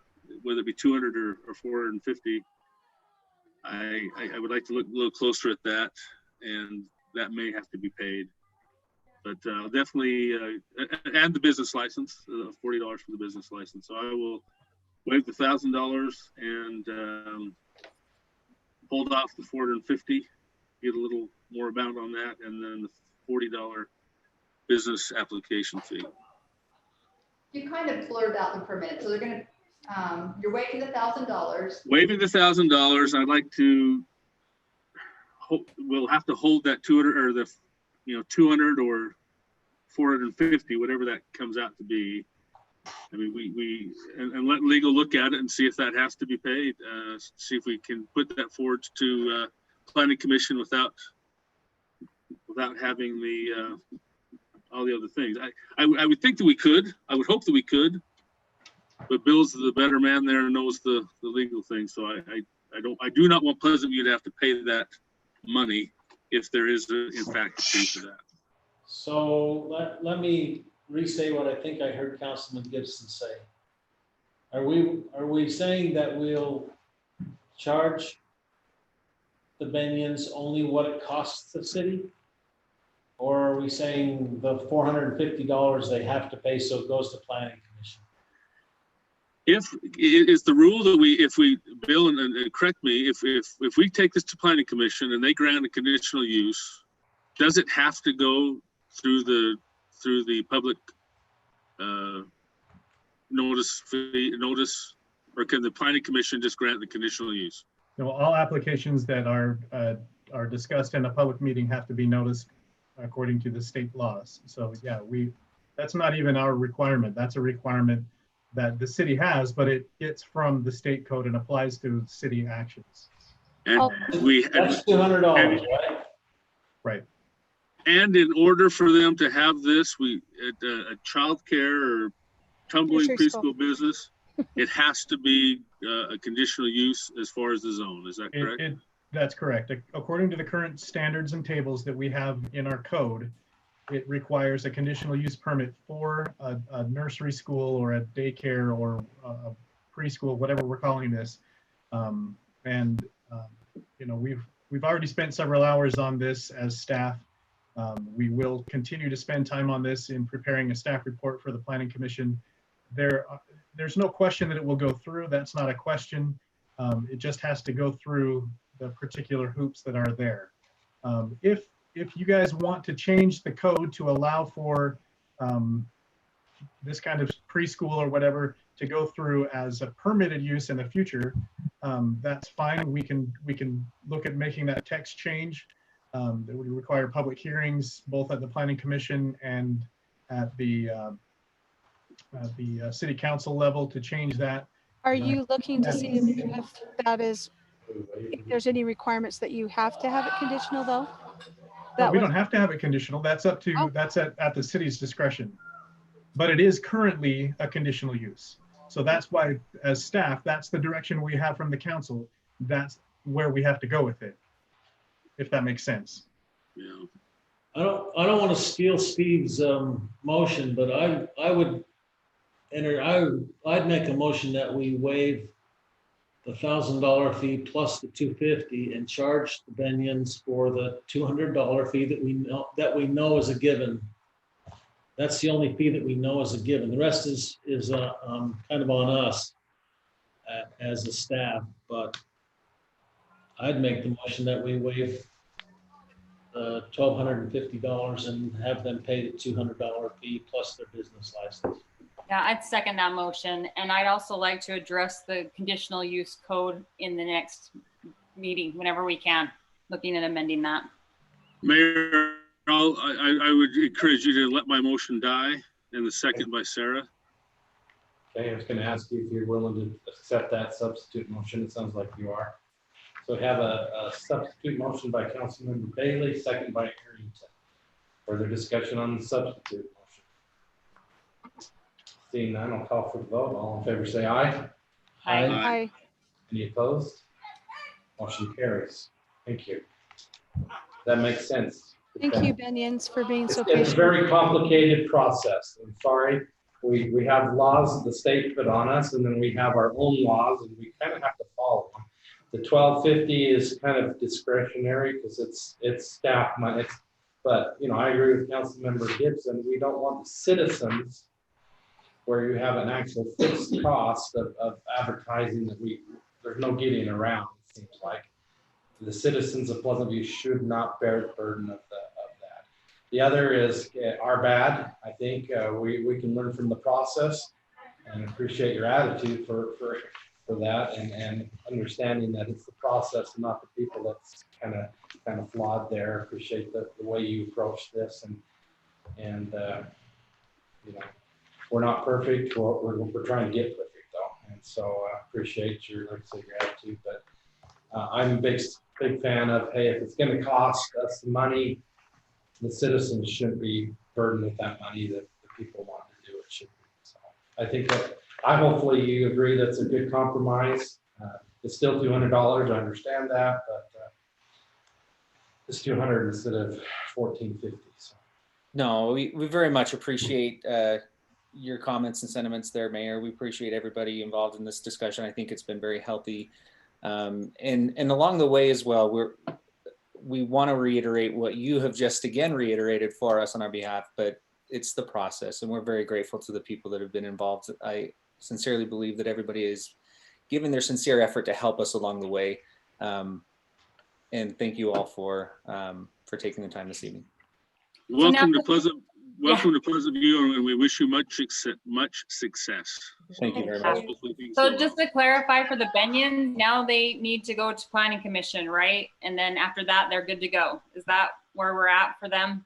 whether it be 200 or 450. I would like to look a little closer at that, and that may have to be paid. But definitely, and the business license, $40 for the business license. So I will waive the $1,000 and hold off the 450, get a little more amount on that, and then the $40 business application fee. you kind of blurred out the permit, so they're gonna, you're waiving the $1,000. Waiving the $1,000, I'd like to, we'll have to hold that 200 or the, 200 or 450, whatever that comes out to be. I mean, and let legal look at it and see if that has to be paid. See if we can put that forward to planning commission without having the all the other things. I would think that we could. I would hope that we could. But Bill's the better man there and knows the legal things. So I do not want Pleasant View to have to pay that money if there is in fact a fee for that. So let me restate what I think I heard Councilman Gibson say. Are we saying that we'll charge the Benyons only what it costs the city? Or are we saying the $450 they have to pay so it goes to planning commission? If it is the rule that if we, Bill, and correct me, if we take this to planning commission and they grant a conditional use, does it have to go through the public notice, or can the planning commission just grant the conditional use? No, all applications that are discussed in a public meeting have to be noticed according to the state laws. So yeah, that's not even our requirement. That's a requirement that the city has, but it gets from the state code and applies to city actions. And That's $200, right? Right. And in order for them to have this, a childcare or tumbling preschool business, it has to be a conditional use as far as the zone. Is that correct? That's correct. According to the current standards and tables that we have in our code, it requires a conditional use permit for a nursery school or a daycare or a preschool, whatever we're calling this. We've already spent several hours on this as staff. We will continue to spend time on this in preparing a staff report for the Planning Commission. There's no question that it will go through. That's not a question. It just has to go through the particular hoops that are there. If you guys want to change the code to allow for this kind of preschool or whatever to go through as a permitted use in the future, that's fine. We can look at making that text change. That would require public hearings both at the Planning Commission and at the City Council level to change that. Are you looking to see if that is, if there's any requirements that you have to have it conditional though? No, we don't have to have it conditional. That's up to, that's at the city's discretion. But it is currently a conditional use. So that's why, as staff, that's the direction we have from the council. That's where we have to go with it, if that makes sense. Yeah. I don't want to steal Steve's motion, but I'd make a motion that we waive the $1,000 fee plus the $250 and charge the Benyons for the $200 fee that we know is a given. That's the only fee that we know is a given. The rest is kind of on us as a staff. But I'd make the motion that we waive $1,250 and have them pay the $200 fee plus their business license. Yeah, I'd second that motion. And I'd also like to address the conditional use code in the next meeting, whenever we can, looking at amending that. Mayor, I would encourage you to let my motion die, and the second by Sarah. Okay, I was gonna ask you if you're willing to accept that substitute motion. It sounds like you are. So we have a substitute motion by Councilmember Bailey, second by Arrington. Further discussion on the substitute motion? Seeing none, I'll call for the vote. All in favor, say aye. Aye. Aye. Any opposed? Motion carries. Thank you. That makes sense. Thank you, Benions, for being so It's a patient. very complicated process. I'm sorry. We have laws that the state put on us, and then we have our own laws, and we kind of have to follow them. The 1250 is kind of discretionary because it's staff money. But, you know, I agree with Councilmember Gibson. We don't want the citizens where you have an actual fixed cost of advertising that there's no getting around, it seems like. The citizens of Pleasant View should not bear the burden of that. The other is our bad. I think we can learn from the process, and appreciate your attitude for that, and understanding that it's the process and not the people that's kind of flawed there. Appreciate the way you approach this, and you know, we're not perfect. We're trying to get perfect though, and so I appreciate your, like I said, your attitude. But I'm a big fan of, hey, if it's going to cost us the money, the citizens shouldn't be burdened with that money that the people want to do it should be. So I think that hopefully you agree that's a good compromise. It's still $200. I understand that, but it's 200 instead of 1450. So. No, we very much appreciate your comments and sentiments there, Mayor. We appreciate everybody involved in this discussion. I think it's been very healthy. And along the way as well, we want to reiterate what you have just again reiterated for us on our behalf, but it's the process, and we're very grateful to the people that have been involved. I sincerely believe that everybody is giving their sincere effort to help us along the way. And thank you all for taking the time this evening. Welcome to Pleasant View, and we wish you much success. Thank you very much. So just to clarify for the Benions, now they need to go to Planning Commission, right? And then after that, they're good to go. Is that where we're at for them?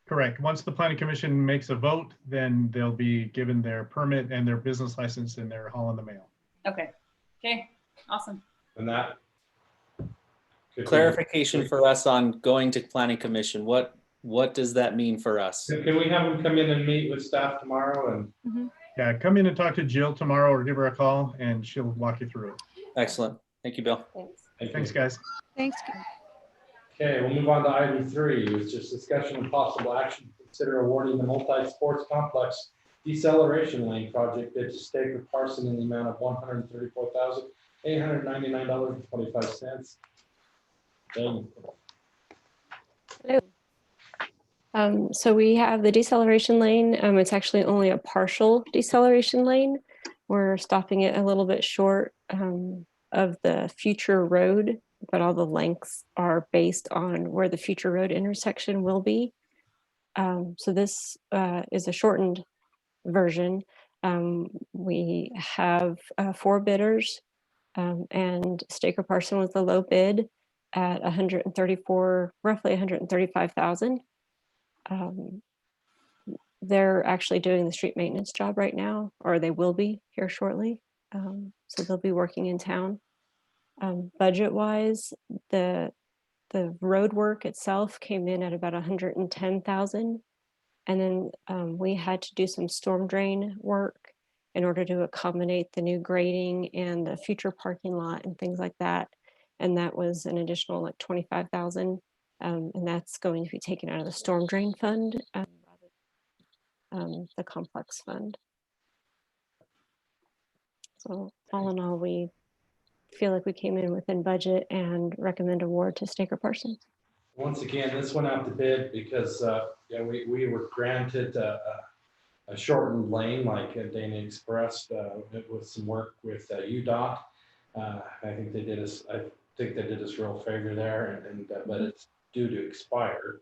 Correct. Once the Planning Commission makes a vote, then they'll be given their permit and their business license, and they're all in the mail. Okay. Okay. Awesome. And that Clarification for us on going to Planning Commission. What does that mean for us? Can we have them come in and meet with staff tomorrow? And Yeah, come in and talk to Jill tomorrow or give her a call and she'll walk you through it. Excellent. Thank you, Bill. Thanks, guys. Thanks. Okay, we'll move on to item 3. It's just discussion and possible action to consider awarding the multi-sports complex deceleration lane project bid to Staker Parson in the amount of $134,899.25. So we have the deceleration lane. It's actually only a partial deceleration lane. We're stopping it a little bit short of the future road, but all the lengths are based on where the future road intersection will be. So this is a shortened version. We have 4 bidders, and Staker Parson was the low bid at roughly 135,000. They're actually doing the street maintenance job right now, or they will be here shortly. So they'll be working in town. Budget wise, the road work itself came in at about 110,000. And then we had to do some storm drain work in order to accommodate the new grading and the future parking lot and things like that. And that was an additional like 25,000. And that's going to be taken out of the storm drain fund, the complex fund. So all in all, we feel like we came in within budget and recommend award to Staker Parson. Once again, this went out to bid because we were granted a shortened lane like Dana expressed. It was some work with UDOT. I think they did us real favor there, and but it's due to expire,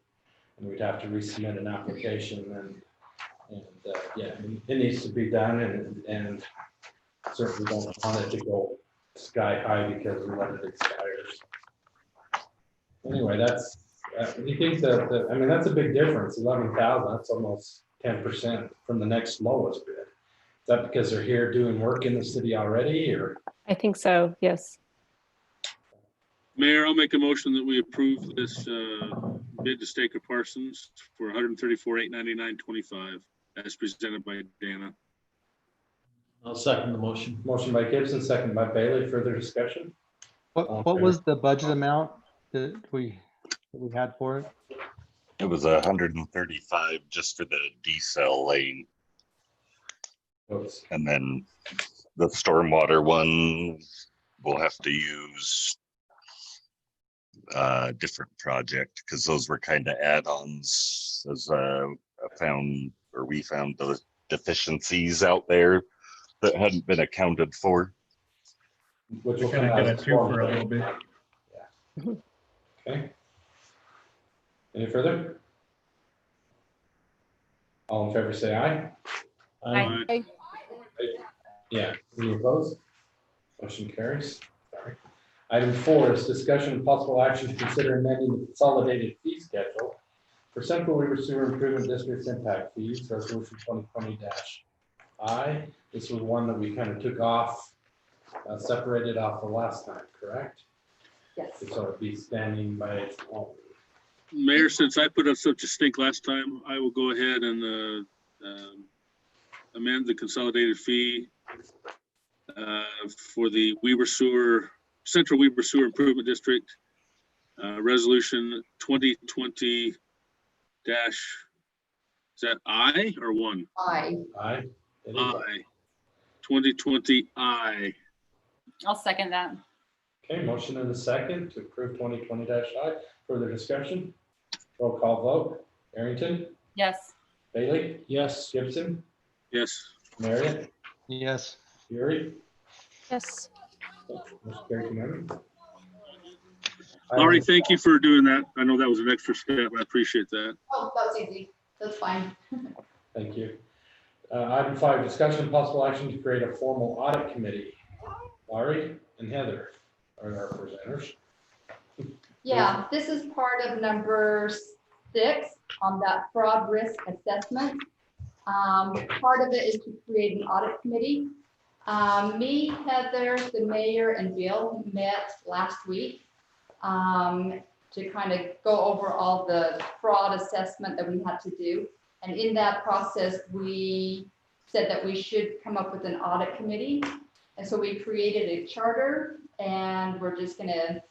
and we'd have to resubmit an application, and yeah, it needs to be done, and certainly don't want it to go sky high because we let it expire. Anyway, that's you think that I mean that's a big difference. 11,000. That's almost 10% from the next lowest bid. Is that because they're here doing work in the city already, or? I think so, yes. Mayor, I'll make a motion that we approve this bid to Staker Parsons for $134,899.25 as presented by Dana. I'll second the motion. Motion by Gibson, second by Bailey. Further discussion? What was the budget amount that we had for it? It was 135 just for the decel lane. Oops. And then the stormwater one, we'll have to use a different project because those were kind of add-ons as we found the deficiencies out there that hadn't been accounted for. Which We're will gonna come get out a of two for a little bit. Okay. Any further? All in favor, say aye. Aye. Aye. Yeah, any opposed? Motion carries. Sorry. Item 4 is discussion and possible action to consider amending the consolidated fee schedule for Central Weaver Sewer Improvement District's impact fees, resolution 2020-I. This was one that we kind of took off, separated off the last time, correct? Yes. So it'd be standing by its own. Mayor, since I put up such a stink last time, I will go ahead and amend the consolidated fee for the Central Weaver Sewer Improvement District, resolution 2020 dash, is that I or 1? Aye. Aye. It is I. 2020 I. I'll second that. Okay, motion and a second to approve 2020-I. Further discussion? Roll call vote. Arrington, Yes. Bailey, Yes. Gibson, Yes. Marriott, Yes. Fury. Yes. Motion carried unanimously. Laurie, thank you for doing that. I know that was an extra step. I appreciate that. Oh, that was easy. That's fine. Thank you. Item 5, discussion and possible action to create a formal audit committee. Laurie and Heather are our presenters. Yeah, this is part of number 6 on that fraud risk assessment. Part of it is to create an audit committee. Me, Heather, the mayor, and Bill met last week to kind of go over all the fraud assessment that we had to do. And in that process, we said that we should come up with an audit committee. And so we created a charter, and we're just gonna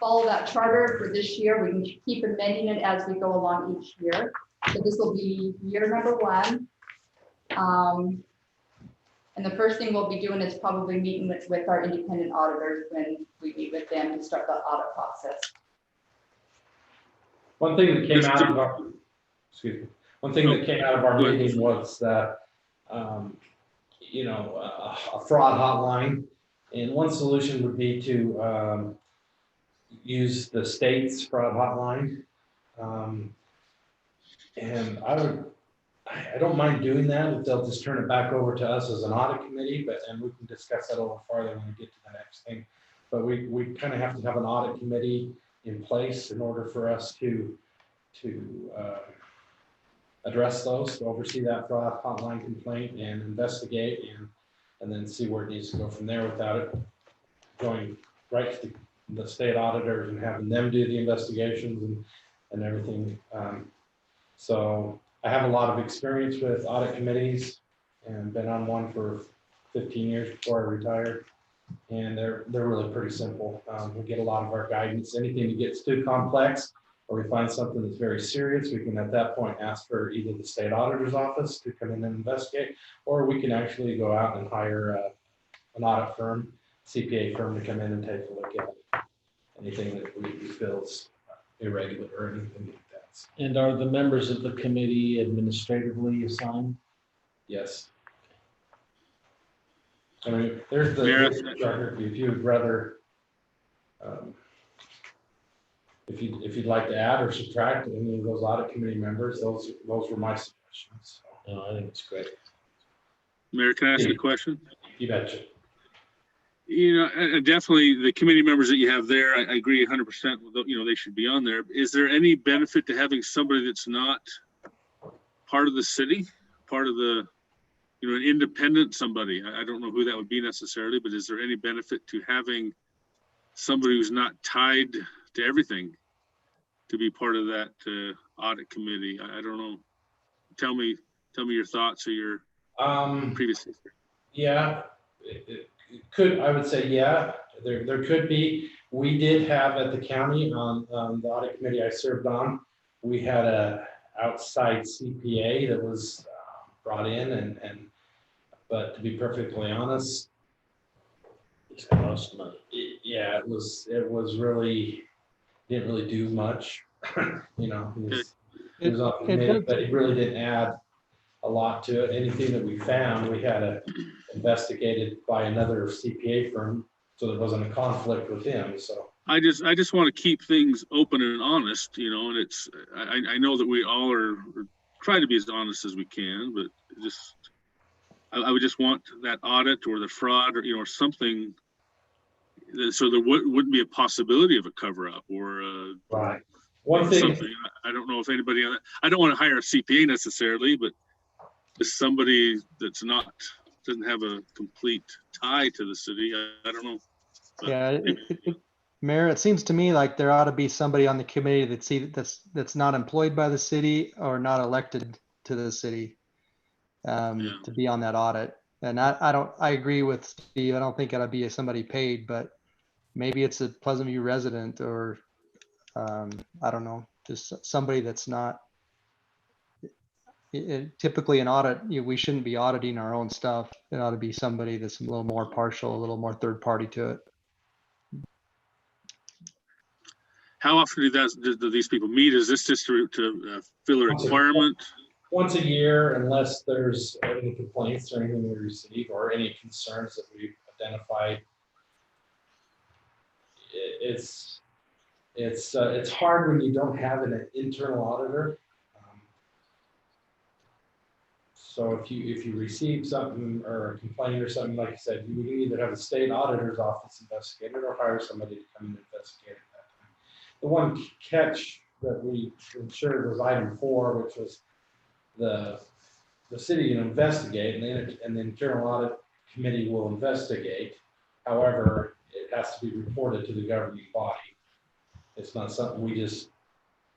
follow that charter for this year. We can keep amending it as we go along each year. So this will be year number 1. And the first thing we'll be doing is probably meeting with our independent auditors when we meet with them to start the audit process. One thing that came out of our, excuse me, one thing that came out of our meeting was that, you know, a fraud hotline. And one solution would be to use the state's fraud hotline. And I don't mind doing that if they'll just turn it back over to us as an audit committee, and we can discuss that a little farther when we get to the next thing. But we kind of have to have an audit committee in place in order for us to address those, to oversee that fraud hotline complaint and investigate and then see where it needs to go from there without it going right to the state auditors and having them do the investigations and everything. So I have a lot of experience with audit committees and been on one for 15 years before I retired. And they're really pretty simple. We get a lot of our guidance. Anything that gets too complex or we find something that's very serious, we can at that point ask for either the state auditor's office to come in and investigate, or we can actually go out and hire an audit firm, CPA firm, to come in and take a look at anything that we feel is irregular or anything like that. And are the members of the committee administratively assigned? Yes. I mean, there's the charter. If you would rather, if you'd like to add or subtract any of those audit committee members, those were my suggestions. So. No, I think it's great. Mayor, can I ask a question? You betcha. You know, definitely the committee members that you have there, I agree 100%. You know, they should be on there. Is there any benefit to having somebody that's not part of the city, part of the you know, an independent somebody. I don't know who that would be necessarily, but is there any benefit to having somebody who's not tied to everything to be part of that audit committee? I don't know. Tell me your thoughts or your previous history. Yeah, it could, I would say, yeah, there could be. We did have at the county on the audit committee I served on, we had a outside CPA that was brought in but to be perfectly honest, It costs money. yeah, it was really, didn't really do much. You know, he was on the committee, but he really didn't add a lot to it. Anything that we found, we had to investigate it by another CPA firm, so there wasn't a conflict with him, so. I just want to keep things open and honest, you know, and it's, I know that we all are try to be as honest as we can, but just, I would just want that audit or the fraud or, you know, something so there wouldn't be a possibility of a cover up or right. One thing, something. I don't know if anybody on that, I don't want to hire a CPA necessarily, but just somebody that's doesn't have a complete tie to the city. I don't know. But Yeah, Mayor, it seems to me like there ought to be somebody on the committee that's not employed by the city or not elected to the city to be on that audit. And I agree with Steve. I don't think it'll be somebody paid, but maybe it's a Pleasant View resident or I don't know, just somebody that's not. Typically an audit, we shouldn't be auditing our own stuff. It ought to be somebody that's a little more partial, a little more third party to it. how often do these people meet? Is this just to fill a requirement? Once a year, unless there's any complaints or anything we receive or any concerns that we've identified. It's hard when you don't have an internal auditor. So if you receive something or a complaint or something, like you said, you can either have the state auditor's office investigate it or hire somebody to come and investigate it at that time. The one catch that we ensured was item 4, which was the city to investigate, and the internal audit committee will investigate. However, it has to be reported to the governing body. It's not something we just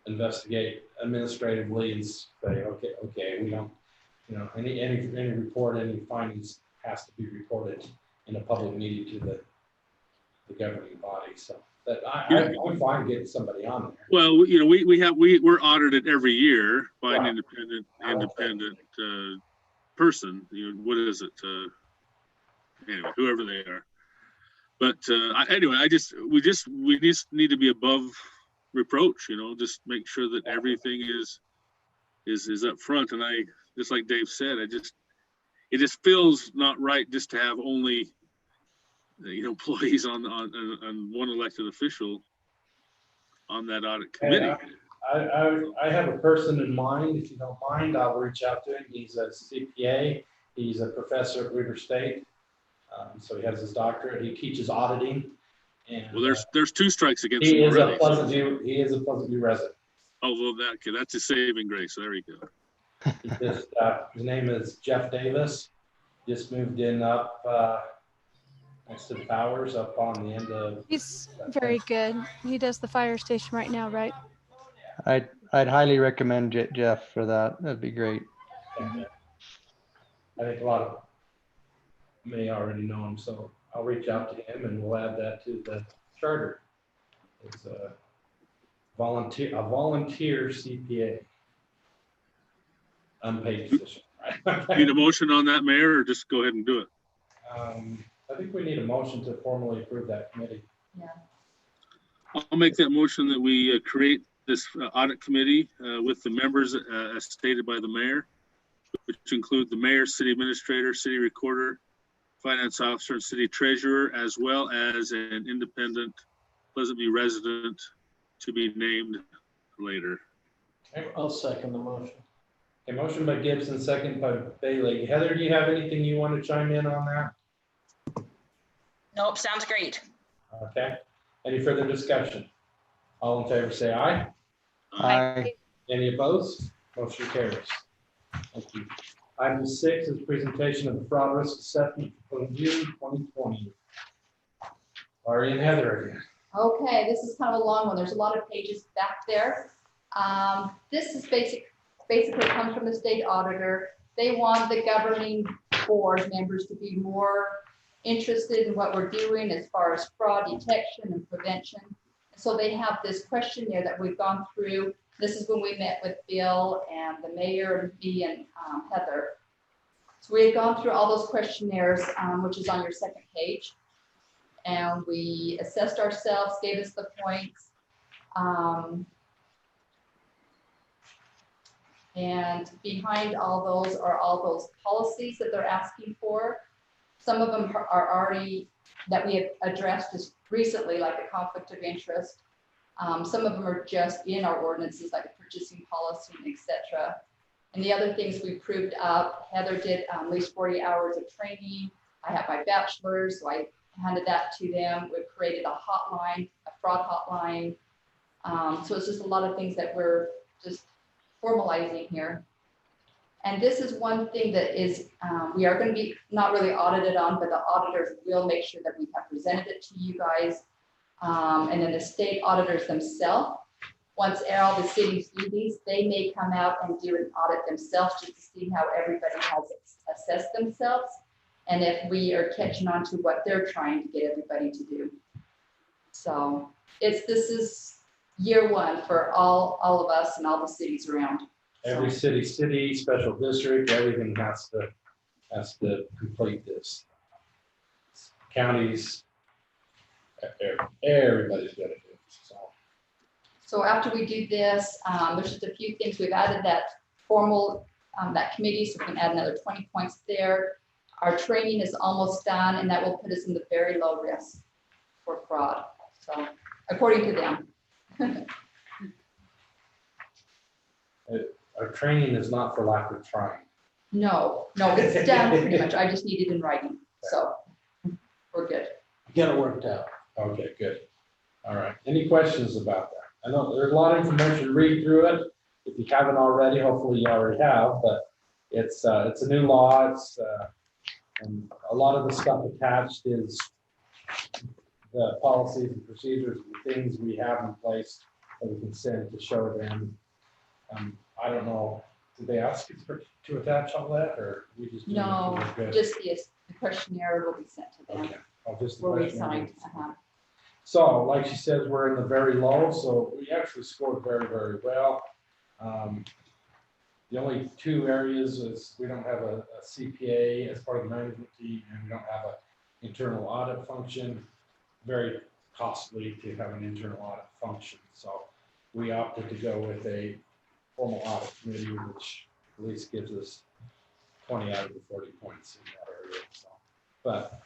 investigate administratively and say, okay, we don't, you know, any report, any findings has to be reported in a public meeting to the governing body. So that I'm fine getting somebody on there. Well, you know, we're audited every year by an independent person. You know, what is it? Anyway, whoever they are. But anyway, we just need to be above reproach. You know, just make sure that everything is up front. And just like Dave said, it just feels not right just to have only, you know, employees on one elected official on that audit committee. I have a person in mind. If you don't mind, I'll reach out to him. He's a CPA. He's a professor at Weber State. So he has his doctorate. He teaches auditing. And well, there's 2 strikes against he him is already. He is a Pleasant View resident. Oh, well, that's a saving grace. There we go. His name is Jeff Davis. Just moved in up next to the Powers up on the end of. He's very good. He does the fire station right now, right? I'd highly recommend Jeff for that. That'd be great. I think a lot of may already know him, so I'll reach out to him and we'll add that to the charter. It's a volunteer CPA. Unpaid position, right? Need a motion on that, Mayor, or just go ahead and do it? I think we need a motion to formally approve that committee. Yeah. I'll make that motion that we create this audit committee with the members as stated by the mayor, which include the mayor, city administrator, city recorder, finance officer, and city treasurer, as well as an independent Pleasant View resident to be named later. I'll second the motion. A motion by Gibson, second by Bailey. Heather, do you have anything you want to chime in on that? Nope, sounds great. Okay. Any further discussion? All in favor, say aye. Aye. Any opposed? Motion carries. Thank you. Item 6 is presentation of the fraud risk assessment for June 2020. Laurie and Heather again. Okay, this is kind of a long one. There's a lot of pages back there. This is basically comes from the state auditor. They want the governing board members to be more interested in what we're doing as far as fraud detection and prevention. So they have this questionnaire that we've gone through. This is when we met with Bill and the mayor and me and Heather. So we had gone through all those questionnaires, which is on your second page. And we assessed ourselves, gave us the points. And behind all those are all those policies that they're asking for. Some of them are already that we have addressed just recently, like the conflict of interest. Some of them are just in our ordinances, like the purchasing policy, etc. And the other things we proved up, Heather did at least 40 hours of training. I have my bachelor's, so I handed that to them. We've created a hotline, a fraud hotline. So it's just a lot of things that we're just formalizing here. And this is one thing that is, we are going to be not really audited on, but the auditors will make sure that we have presented it to you guys. And then the state auditors themselves, once all the cities do these, they may come out and do an audit themselves just to see how everybody has assessed themselves. And if we are catching on to what they're trying to get everybody to do. So this is year one for all of us and all the cities around. Every city, special district, everything has to complete this. Counties, everybody's got to do it. So after we do this, there's just a few things. We've added that formal, that committee, so we can add another 20 points there. Our training is almost done, and that will put us in the very low risk for fraud. So according to them. Our training is not for lack of trying. No, it's done pretty much. I just need it in writing. So we're good. Get it worked out. Okay, good. All right. Any questions about that? I know there's a lot of information to read through it. If you haven't already, hopefully you already have, but it's a new law. And a lot of the stuff attached is the policies and procedures, and things we have in place that we can send to show them. I don't know, did they ask you to attach all that, or we just? No, just the questionnaire will be sent to them. Okay. Oh, just the Where we questionnaire. signed. So, like she says, we're in the very low, so we actually scored very, very well. The only two areas is we don't have a CPA as part of the management team, and we don't have an internal audit function. Very costly to have an internal audit function. So we opted to go with a formal audit committee, which at least gives us 20 out of the 40 points in that area. So, but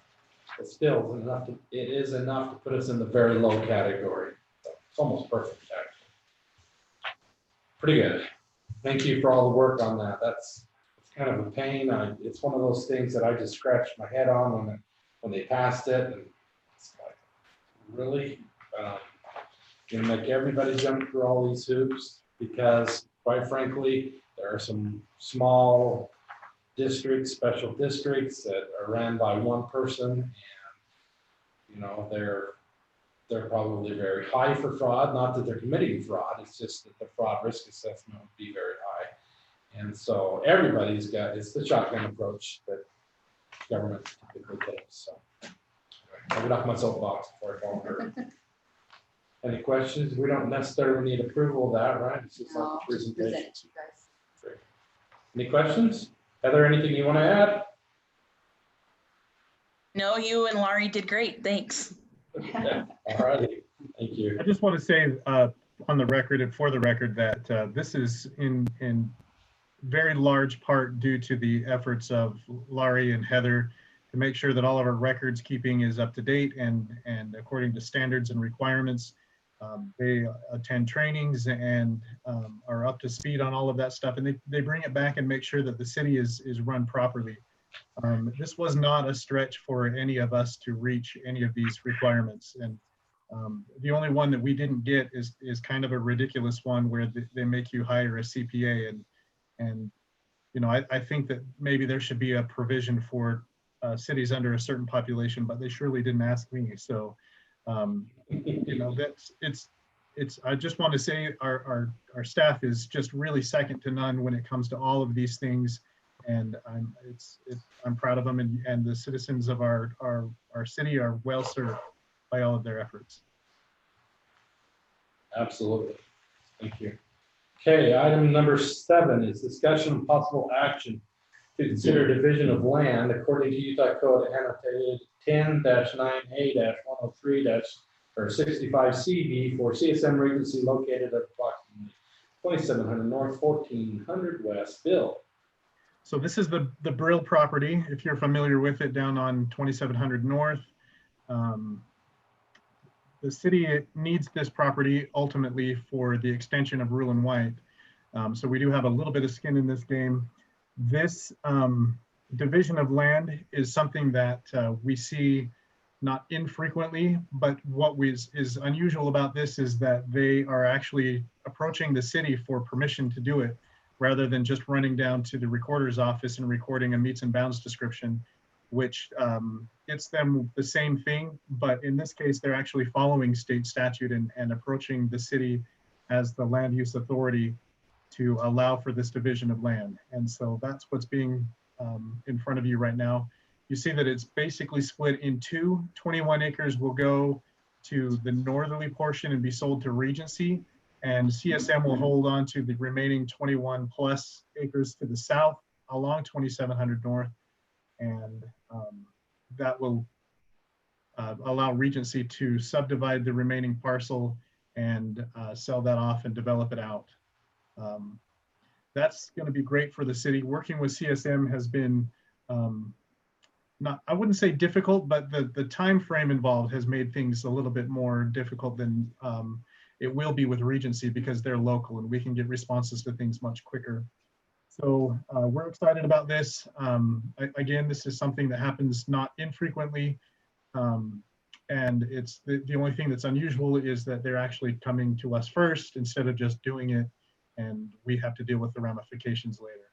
it still is enough to put us in the very low category. So it's almost perfect, actually. Pretty good. Thank you for all the work on that. It's kind of a pain. It's one of those things that I just scratched my head on when they passed it, and it's like, really, gonna make everybody jump through all these hoops, because quite frankly, there are some small districts, special districts that are ran by one person, and you know, they're probably very high for fraud. Not that they're committing fraud, it's just that the fraud risk assessment would be very high. And so everybody's got, it's the shotgun approach that government typically takes. So I'll get off my soapbox before I fall over. Any questions? We don't necessarily need approval of that, right? It's just like a presentation. Present it to you guys. Great. Any questions? Heather, anything you want to add? No, you and Laurie did great. Thanks. All righty. Thank you. I just want to say on the record and for the record that this is in very large part due to the efforts of Laurie and Heather to make sure that all of our records keeping is up to date and according to standards and requirements. They attend trainings and are up to speed on all of that stuff, and they bring it back and make sure that the city is run properly. This was not a stretch for any of us to reach any of these requirements, and the only one that we didn't get is kind of a ridiculous one where they make you hire a CPA, and you know, I think that maybe there should be a provision for cities under a certain population, but they surely didn't ask me. So, you know, I just want to say our staff is just really second to none when it comes to all of these things. And I'm proud of them, and the citizens of our city are well served by all of their efforts. Absolutely. Thank you. Okay, item number 7 is discussion of possible action to consider division of land according to Utah Code annotated 10-9A-103-65 CB for CSM Regency located at approximately 2700 North, 1400 West. Bill. So this is the Brill property, if you're familiar with it, down on 2700 North. The city needs this property ultimately for the extension of Rule and White. So we do have a little bit of skin in this game. This division of land is something that we see not infrequently, but what is unusual about this is that they are actually approaching the city for permission to do it, rather than just running down to the recorder's office and recording a meets and bounds description, which gets them the same thing. But in this case, they're actually following state statute and approaching the city as the land use authority to allow for this division of land. And so that's what's being in front of you right now. You see that it's basically split in two. 21 acres will go to the northerly portion and be sold to Regency, and CSM will hold on to the remaining 21 plus acres to the south along 2700 North. And that will allow Regency to subdivide the remaining parcel and sell that off and develop it out. That's going to be great for the city. Working with CSM has been not, I wouldn't say difficult, but the time frame involved has made things a little bit more difficult than it will be with Regency, because they're local and we can get responses to things much quicker. So we're excited about this. Again, this is something that happens not infrequently. And it's the only thing that's unusual is that they're actually coming to us first instead of just doing it, and we have to deal with the ramifications later.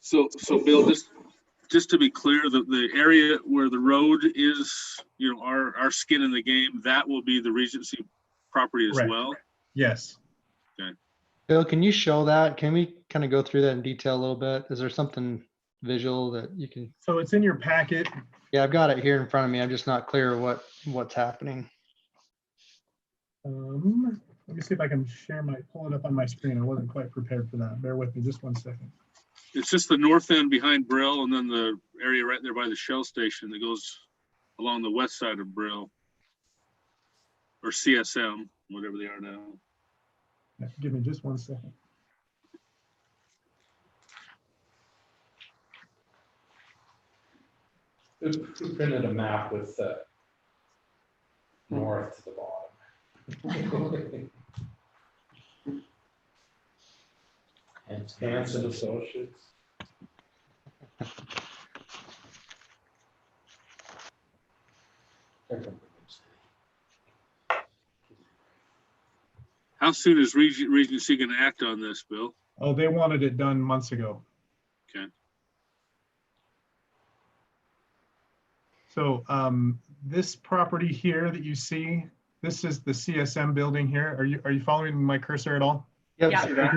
So Bill, just to be clear, the area where the road is, you know, our skin in the game, that will be the Regency property as well? Yes. Okay. Bill, can you show that? Can we kind of go through that in detail a little bit? Is there something visual that you can? So it's in your packet. Yeah, I've got it here in front of me. I'm just not clear what's happening. Let me see if I can pull it up on my screen. I wasn't quite prepared for that. Bear with me just 1 second. It's just the north end behind Brill, and then the area right there by the Shell station that goes along the west side of Brill, or CSM, whatever they are now. Give me just 1 second. Who printed a map with north to the bottom? And Hanson Associates. How soon is Regency going to act on this, Bill? Oh, they wanted it done months ago. Okay. So this property here that you see, this is the CSM building here. Are you following my cursor at all? Yep. Yeah.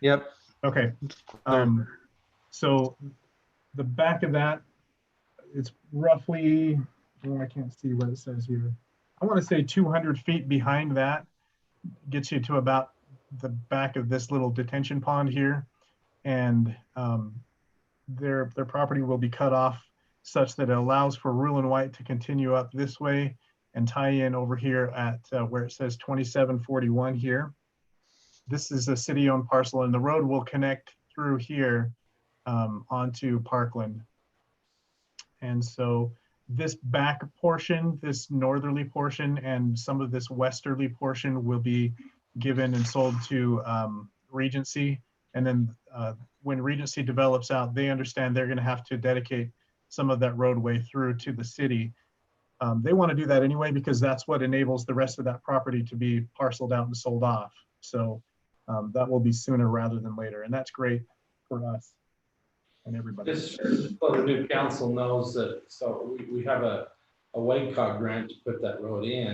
Yep. Okay. So the back of that, it's roughly, oh, I can't see what it says here. I want to say 200 feet behind that gets you to about the back of this little detention pond here. And their property will be cut off such that it allows for Rule and White to continue up this way and tie in over here at where it says 2741 here. This is a city-owned parcel, and the road will connect through here onto Parkland. And so this back portion, this northerly portion, and some of this westerly portion will be given and sold to Regency. And then when Regency develops out, they understand they're going to have to dedicate some of that roadway through to the city. They want to do that anyway, because that's what enables the rest of that property to be parceled out and sold off. So that will be sooner rather than later, and that's great for us. and everybody. Just so the new council knows that, so we have a WACOG grant to put that road in,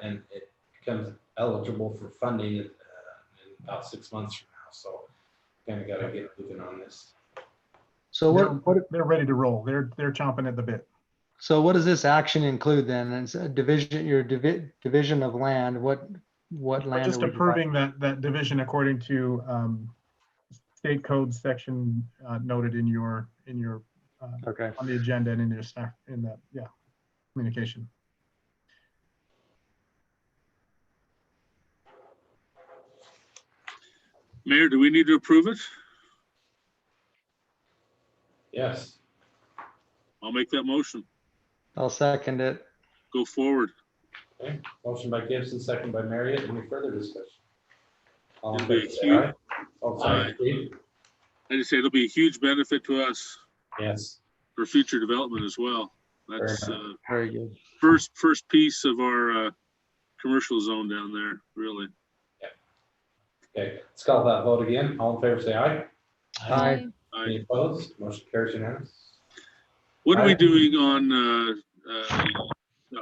and it becomes eligible for funding in about 6 months from now, so kind of gotta get moving on this. So They're ready to roll. They're chomping at the bit. so what does this action include then? It's a division, your division of land. What We're land just are we approving that division according to state code section noted in your Okay. on the agenda and in your staff in that communication. Mayor, do we need to approve it? Yes. I'll make that motion. I'll second it. Go forward. Okay, motion by Gibson, second by Marriott. Any further discussion? All in It'll be favor, a say huge- aye. Oh, sorry, Aye. Steve? I just say it'll be a huge benefit to us Yes. for future development as well. That's Fair enough. Very good. first piece of our commercial zone down there, really. Okay, let's call that vote again. All in favor, say aye. Aye. Any opposed? Motion carries unanimous. What are we Aye. doing on the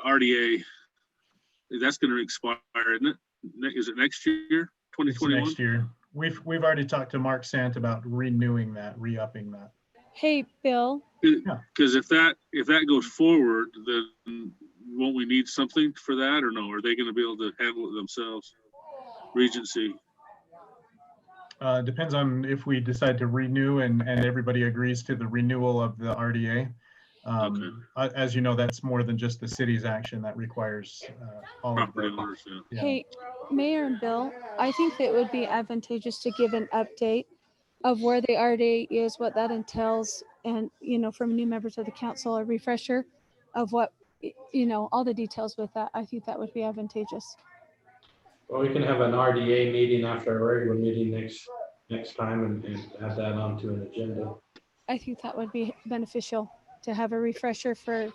RDA? That's going to expire, isn't it? Is it next year, It's 2021? next year. We've already talked to Mark Sant about renewing that, re-upping that. Hey, Bill, Because if that goes forward, then won't we need something for that or no? Are they going to be able to handle it themselves? Regency. Depends on if we decide to renew and everybody agrees to the renewal of the RDA. As you know, that's more than just the city's action. That requires all of Property the. owners, yeah. hey, Mayor and Bill, I think that it would be advantageous to give an update of where the RDA is, what that entails, and, from new members of the council, a refresher of what, all the details with that. I think that would be advantageous. Well, we can have an RDA meeting after our regular meeting next time and add that onto an agenda. I think that would be beneficial to have a refresher for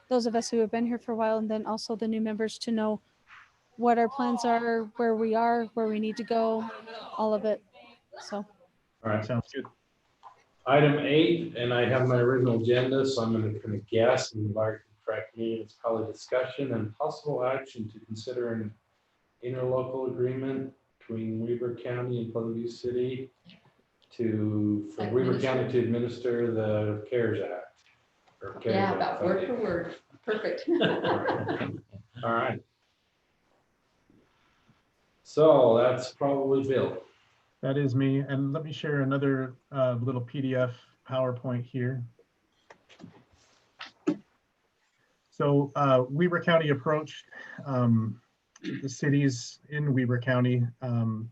those of us who have been here for a while, and then also the new members to know what our plans are, where we are, where we need to go, all of it. So. All right. Sounds good. Item 8, and I have my original agenda, so I'm going to kind of guess, and Mark can correct me. It's probably discussion and possible action to consider an interlocal agreement between Weber County and Pleasantview City for Weber County to administer the CARES Act. or CARES Yeah, Act about word funding. for word. Perfect. All right. So that's probably Bill. That is me. And let me share another little PDF PowerPoint here. So Weber County approached the cities in Weber County. When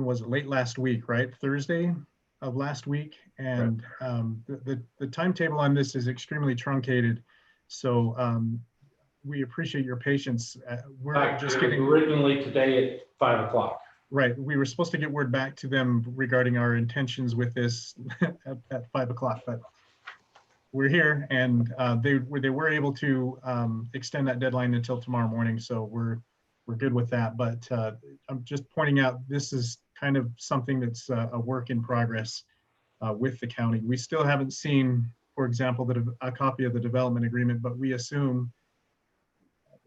was it? Late last week, right? Thursday of last week. And the timetable on this is extremely truncated. So we appreciate your patience. We're just getting Originally today at 5 o'clock. Right. We were supposed to get word back to them regarding our intentions with this at 5 o'clock, but we're here, and they were able to extend that deadline until tomorrow morning. So we're good with that. But I'm just pointing out this is kind of something that's a work in progress with the county. We still haven't seen, for example, a copy of the development agreement, but we assume.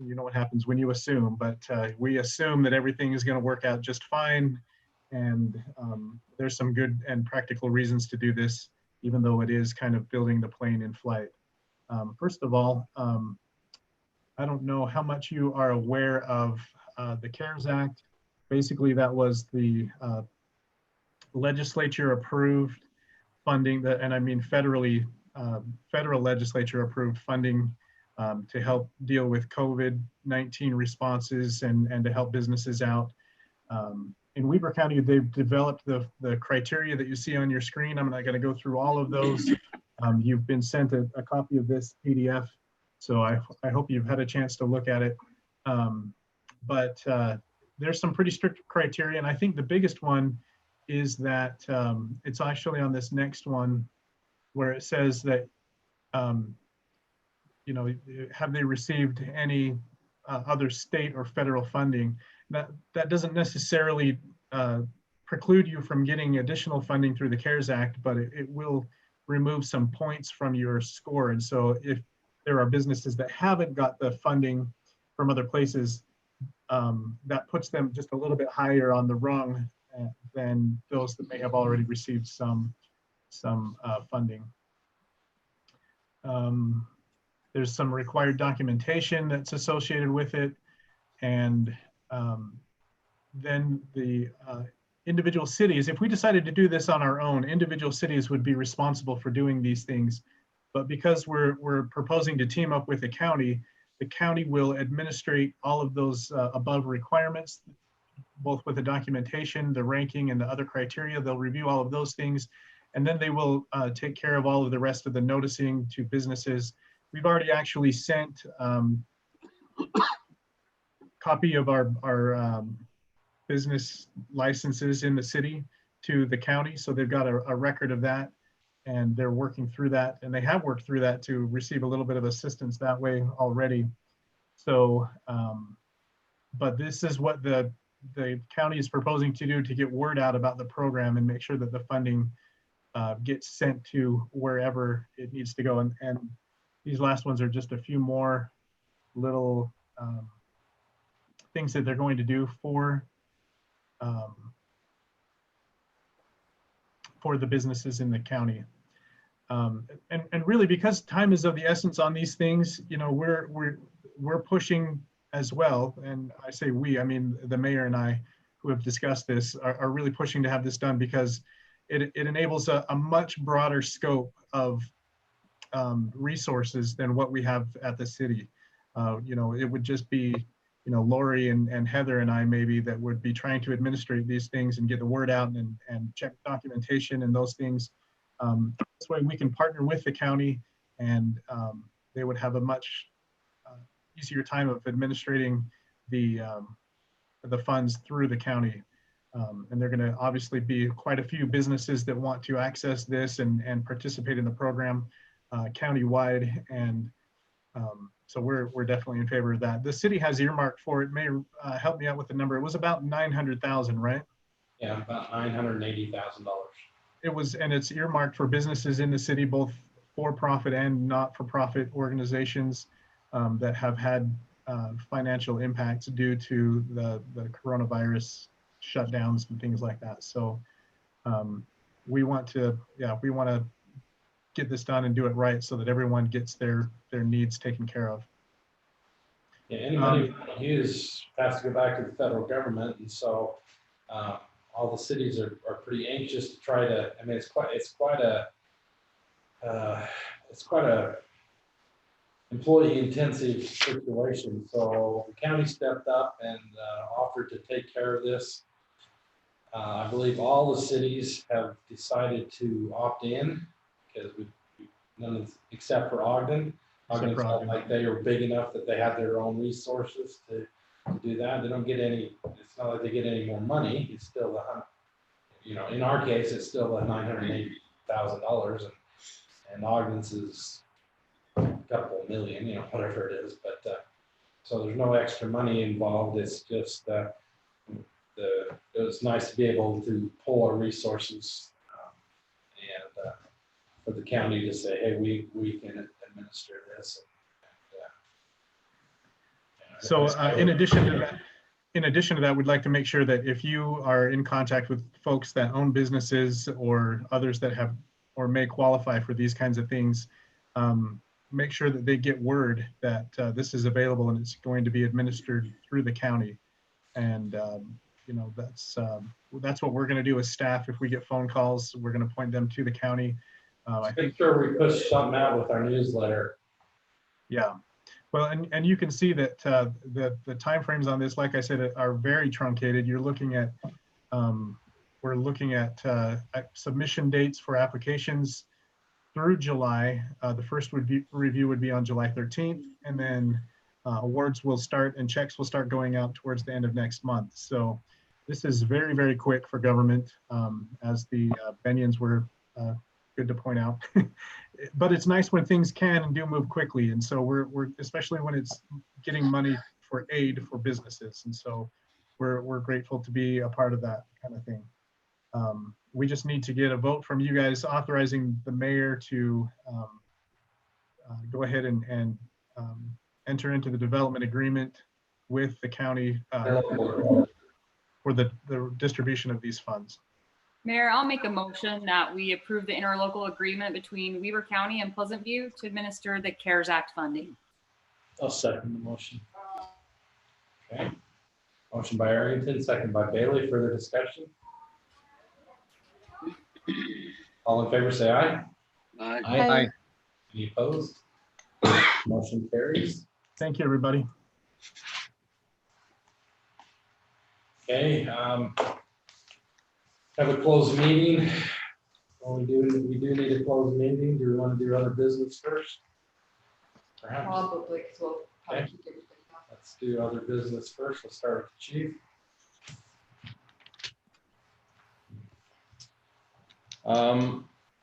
You know what happens when you assume, but we assume that everything is going to work out just fine. And there's some good and practical reasons to do this, even though it is kind of building the plane in flight. First of all, I don't know how much you are aware of the CARES Act. Basically, that was the legislature approved funding that, and I mean federal legislature approved funding to help deal with COVID-19 responses and to help businesses out. In Weber County, they've developed the criteria that you see on your screen. I'm not going to go through all of those. You've been sent a copy of this PDF, so I hope you've had a chance to look at it. But there's some pretty strict criteria, and I think the biggest one is that it's actually on this next one where it says that have they received any other state or federal funding? That doesn't necessarily preclude you from getting additional funding through the CARES Act, but it will remove some points from your score. And so if there are businesses that haven't got the funding from other places, that puts them just a little bit higher on the rung than those that may have already received some funding. There's some required documentation that's associated with it. And then the individual cities, if we decided to do this on our own, individual cities would be responsible for doing these things. But because we're proposing to team up with the county will administrate all of those above requirements, both with the documentation, the ranking, and the other criteria. They'll review all of those things, and then they will take care of all of the rest of the noticing to businesses. We've already actually sent copy of our business licenses in the city to the county, so they've got a record of that, and they're working through that, and they have worked through that to receive a little bit of assistance that way already. So, but this is what the county is proposing to do to get word out about the program and make sure that the funding gets sent to wherever it needs to go. And these last ones are just a few more little things that they're going to do for the businesses in the county. And really, because time is of the essence on these things, you know, we're pushing as well. And I say we, I mean, the mayor and I, who have discussed this, are really pushing to have this done, because it enables a much broader scope of resources than what we have at the city. You know, it would just be, you know, Lori and Heather and I maybe that would be trying to administrate these things and get the word out and check documentation and those things. This way we can partner with the county, and they would have a much easier time of administrating the funds through the county. And they're going to obviously be quite a few businesses that want to access this and participate in the program countywide. And so we're definitely in favor of that. The city has earmarked for it. May help me out with the number. It was about 900,000, right? Yeah, about $980,000. It was, and it's earmarked for businesses in the city, both for-profit and not-for-profit organizations that have had financial impacts due to the coronavirus shutdowns and things like that. So we want to get this done and do it right so that everyone gets their needs taken care of. Yeah, any money we use has to go back to the federal government, and so all the cities are pretty anxious to try to. I mean, it's quite a employee intensive situation. So the county stepped up and offered to take care of this. I believe all the cities have decided to opt in, because none of, except for Ogden. Ogden felt like they were big enough that they had their own resources to do that. They don't get any, it's not like they get any more money. It's still you know, in our case, it's still $980,000, and Ogden's is a couple million, you know, whatever it is. But so there's no extra money involved. It's just it was nice to be able to pull our resources and for the county to say, hey, we can administer this. So in addition to that, we'd like to make sure that if you are in contact with folks that own businesses or others that have or may qualify for these kinds of things, make sure that they get word that this is available and it's going to be administered through the county. And you know, that's what we're going to do as staff. If we get phone calls, we're going to point them to the county. I think sure we push something out with our newsletter. Yeah. Well, and you can see that the timeframes on this, like I said, are very truncated. You're looking at, we're looking at submission dates for applications through July. The first review would be on July 13th, and then awards will start and checks will start going out towards the end of next month. So this is very, very quick for government, as the Benions were good to point out. But it's nice when things can and do move quickly. And so we're especially when it's getting money for aid for businesses. And so we're grateful to be a part of that kind of thing. We just need to get a vote from you guys authorizing the mayor to go ahead and enter into the development agreement with the county for the distribution of these funds. Mayor, I'll make a motion that we approve the interlocal agreement between Weber County and Pleasant View to administer the CARES Act funding. I'll second the motion. Okay. Motion by Arrington, second by Bailey. Further discussion? All in favor, say aye. Aye. Any opposed? Motion carries. Thank you, everybody. Okay, have a closed meeting. Well, we do need a closed meeting. Do we want to do other business first? Perhaps. Probably, because we'll probably Okay. keep everybody on. Let's do other business first. We'll start with the chief.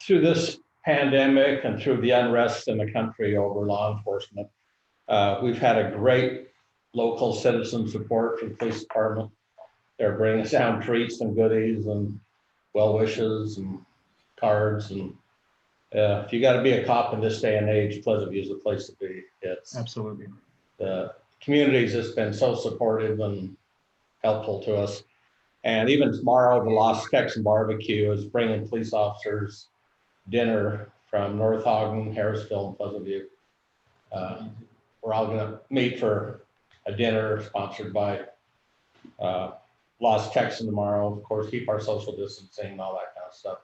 Through this pandemic and through the unrest in the country over law enforcement, we've had a great local citizen support for the police department. They're bringing us down treats and goodies and well wishes and cards. And if you got to be a cop in this day and age, Pleasant View is the place to be. It's Absolutely. the community's just been so supportive and helpful to us. And even tomorrow, the Lost Texan Barbecue is bringing police officers dinner from North Ogden, Harrisville, and Pleasant View. We're all going to meet for a dinner sponsored by Lost Texan tomorrow. Of course, keep our social distancing and all that kind of stuff.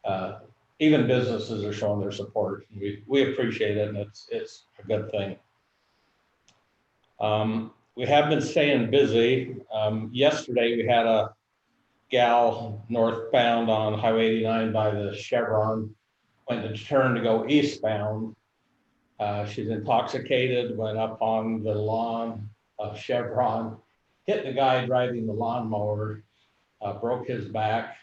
But even businesses are showing their support. We appreciate it, and it's a good thing. We have been staying busy. Yesterday, we had a gal northbound on Highway 89 by the Chevron, went to turn to go eastbound. She's intoxicated, went up on the lawn of Chevron, hit the guy driving the lawnmower, broke his back.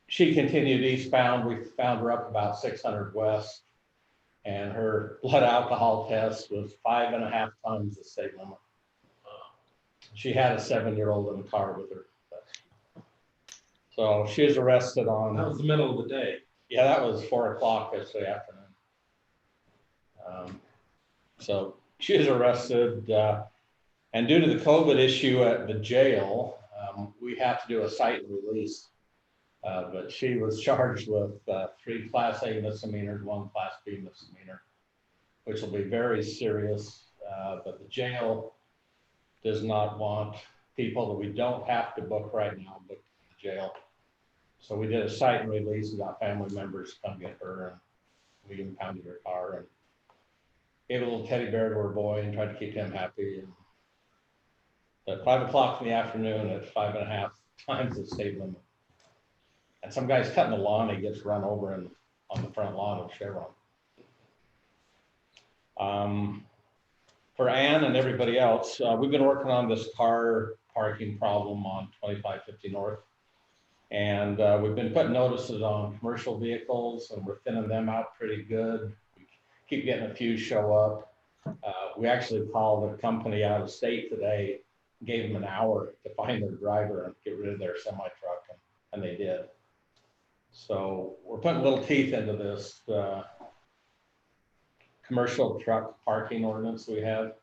She continued eastbound. We found her up about 600 west, and her blood alcohol test was 5.5 times the state limit. She had a 7-year-old in the car with her. So she was arrested on. That was the middle of the day. Yeah, that was 4 o'clock yesterday afternoon. So she was arrested, and due to the COVID issue at the jail, we have to do a cite and release. But she was charged with 3 Class A misdemeanors, 1 Class B misdemeanor, which will be very serious. But the jail does not want people that we don't have to book right now, book to the jail. So we did a cite and release. We got family members to come get her, and we impounded her car and gave a little teddy bear to her boy and tried to keep him happy. And at 5 o'clock in the afternoon, at 5.5 times the state limit. And some guy's cutting the lawn, he gets run over on the front lawn of Chevron. For Ann and everybody else, we've been working on this car parking problem on 2550 North. And we've been putting notices on commercial vehicles, and we're thinning them out pretty good. We keep getting a few show up. We actually called a company out of state today, gave them an hour to find their driver and get rid of their semi truck, and they did. So we're putting little teeth into this commercial truck parking ordinance we have.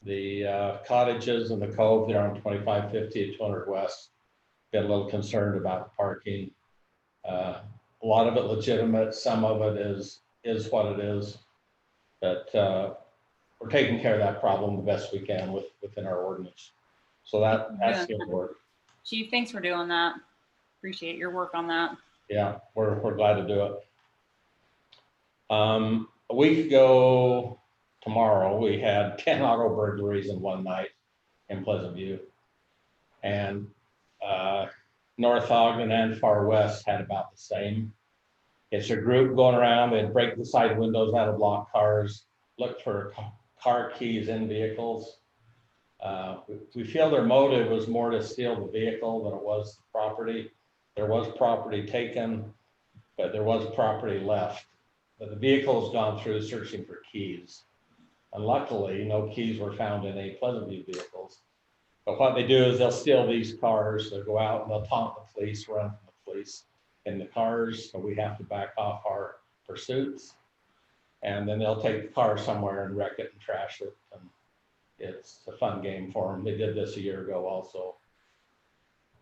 The cottages and the cove there on 2550 at 200 West, been a little concerned about parking. A lot of it legitimate, some of it is what it is. But we're taking care of that problem the best we can within our ordinance. So that's good work. Chief, thanks for doing that. Appreciate your work on that. Yeah, we're glad to do it. A week ago tomorrow, we had 10 auto burglaries in one night in Pleasant View. And North Ogden and Far West had about the same. It's a group going around, they'd break the side windows out of blocked cars, look for car keys in vehicles. We feel their motive was more to steal the vehicle than it was the property. There was property taken, but there was property left. But the vehicle has gone through searching for keys. And luckily, no keys were found in any Pleasant View vehicles. But what they do is they'll steal these cars, they'll go out and they'll taunt the police, run from the police in the cars, so we have to back off our pursuits. And then they'll take the car somewhere and wreck it and trash it. And it's a fun game for them. They did this a year ago also.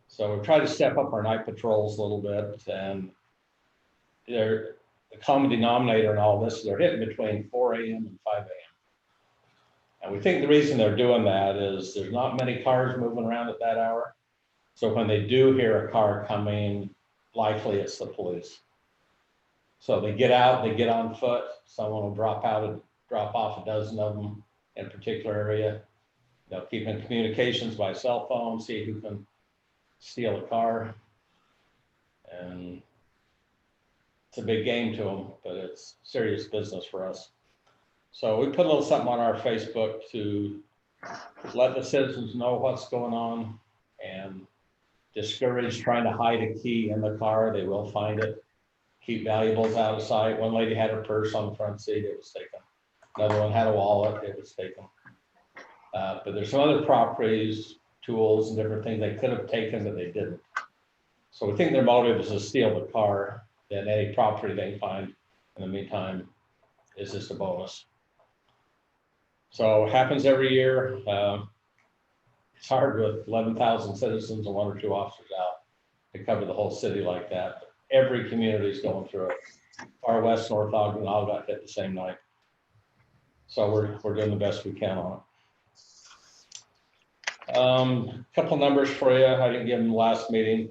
So we try to step up our night patrols a little bit, and the common denominator in all this is they're hitting between 4 a.m. and 5 a.m. And we think the reason they're doing that is there's not many cars moving around at that hour. So when they do hear a car coming, likely it's the police. So they get out, they get on foot, someone will drop off a dozen of them in a particular area. They'll keep in communications by cell phone, see who can steal a car. And it's a big game to them, but it's serious business for us. So we put a little something on our Facebook to let the citizens know what's going on and discourage trying to hide a key in the car. They will find it. Keep valuables out of sight. One lady had her purse on the front seat, it was taken. Another one had a wallet, it was taken. But there's some other properties, tools and different things they could have taken that they didn't. So we think their motive is to steal the car. Then any property they find in the meantime is just a bonus. So it happens every year. It's hard with 11,000 citizens and 1 or 2 officers out to cover the whole city like that. But every community is going through it. Far West, North Ogden, all got hit the same night. So we're doing the best we can on it. Couple numbers for you. I didn't give them the last meeting.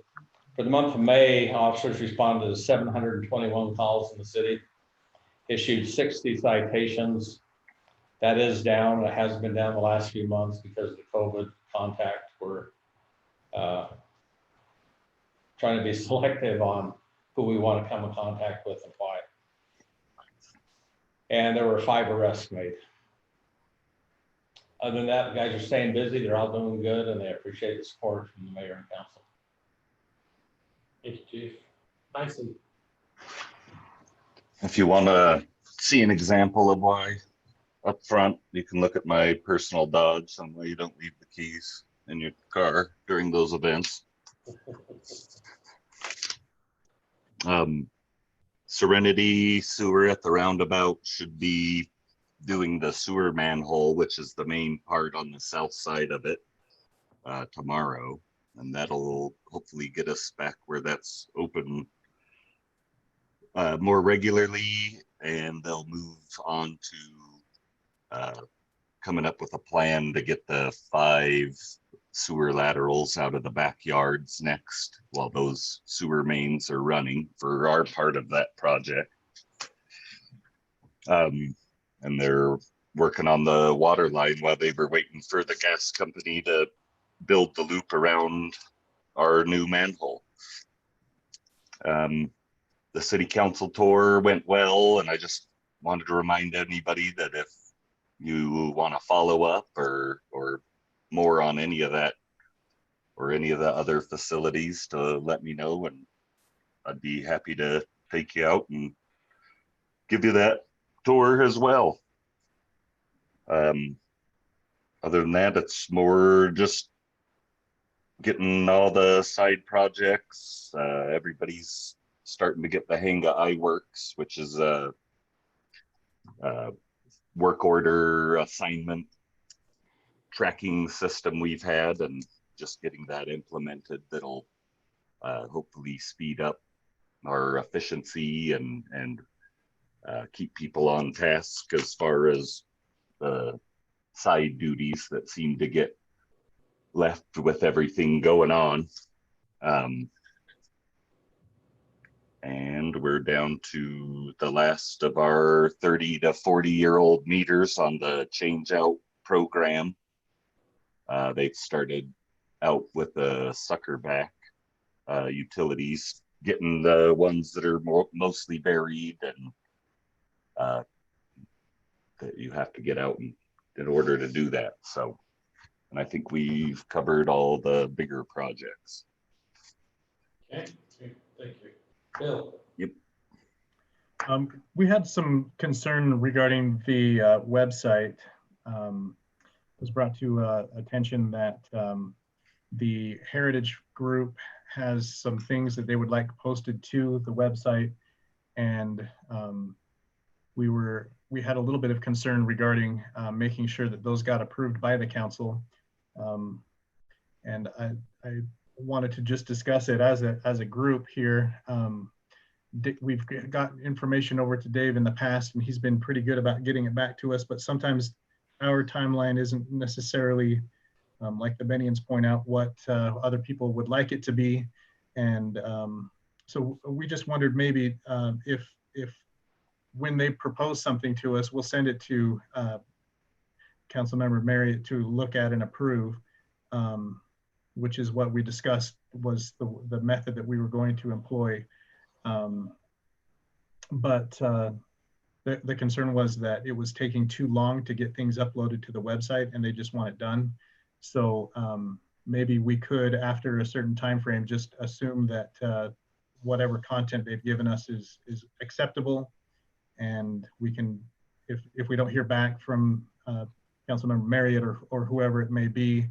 For the month of May, officers responded to 721 calls in the city, issued 60 citations. That is down. It has been down the last few months because of the COVID contact. We're trying to be selective on who we want to come in contact with and why. And there were 5 arrests made. Other than that, the guys are staying busy. They're all doing good, and they appreciate the support from the mayor and council. Thank you, Chief. Nicely. If you want to see an example of why up front, you can look at my personal Dodge on why you don't leave the keys in your car during those events. Serenity Sewer at the roundabout should be doing the sewer manhole, which is the main part on the south side of it, tomorrow. And that'll hopefully get us back where that's open more regularly, and they'll move on to coming up with a plan to get the 5 sewer laterals out of the backyards next while those sewer mains are running for our part of that project. And they're working on the water line while they were waiting for the gas company to build the loop around our new manhole. The city council tour went well, and I just wanted to remind anybody that if you want to follow up or more on any of that or any of the other facilities, to let me know, and I'd be happy to take you out and give you that tour as well. Other than that, it's more just getting all the side projects. Everybody's starting to get the hang of iWorks, which is a work order assignment tracking system we've had, and just getting that implemented. That'll hopefully speed up our efficiency and keep people on task as far as the side duties that seem to get left with everything going on. And we're down to the last of our 30 to 40-year-old meters on the change out program. They've started out with the sucker back utilities, getting the ones that are mostly buried and that you have to get out in order to do that. So, and I think we've covered all the bigger projects. Okay, thank you. Bill? Yep. We had some concern regarding the website. was brought to attention that the Heritage Group has some things that they would like posted to the website, and we had a little bit of concern regarding making sure that those got approved by the council. And I wanted to just discuss it as a group here. We've got information over to Dave in the past, and he's been pretty good about getting it back to us, but sometimes our timeline isn't necessarily, like the Benians point out, what other people would like it to be. And so we just wondered maybe if when they propose something to us, we'll send it to Councilmember Marriott to look at and approve, which is what we discussed was the method that we were going to employ. But the concern was that it was taking too long to get things uploaded to the website, and they just want it done. So maybe we could, after a certain time frame, just assume that whatever content they've given us is acceptable, and we can, if we don't hear back from Councilmember Marriott or whoever it may be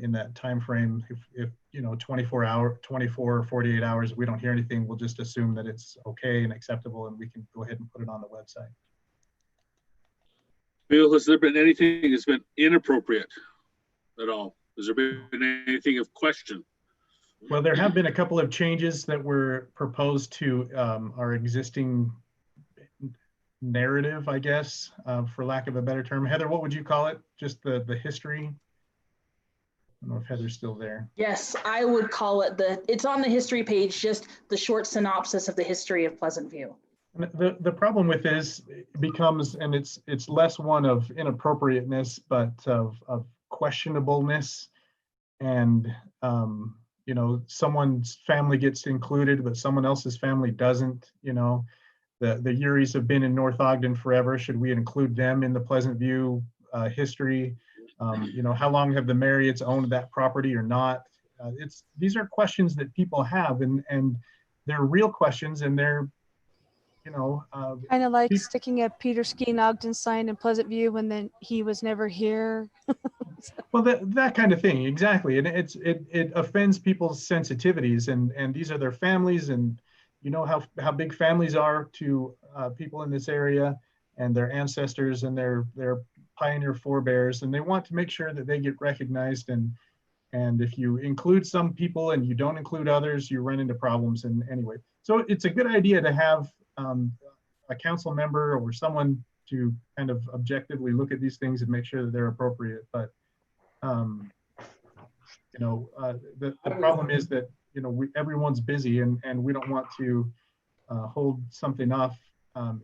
in that time frame, if 24 or 48 hours, if we don't hear anything, we'll just assume that it's okay and acceptable, and we can go ahead and put it on the website. Bill, has there been anything that's been inappropriate at all? Has there been anything of question? Well, there have been a couple of changes that were proposed to our existing narrative, I guess, for lack of a better term. Heather, what would you call it? Just the history? I don't know if Heather's still there. Yes, I would call it it's on the history page, just the short synopsis of the history of Pleasant View. The problem with this becomes, and it's less one of inappropriateness, but of questionableness. And someone's family gets included, but someone else's family doesn't. The Uries have been in North Ogden forever. Should we include them in the Pleasant View history? How long have the Marriotts owned that property or not? These are questions that people have, and they're real questions, and they're, kind of like sticking a Peter Skeen Ogden sign in Pleasant View when then he was never here. Well, that kind of thing, exactly. And it offends people's sensitivities, and these are their families, and how big families are to people in this area, and their ancestors and their pioneer forebears, and they want to make sure that they get recognized. And if you include some people and you don't include others, you run into problems. And anyway, so it's a good idea to have a council member or someone to kind of objectively look at these things and make sure that they're appropriate. But the problem is that everyone's busy, and we don't want to hold something off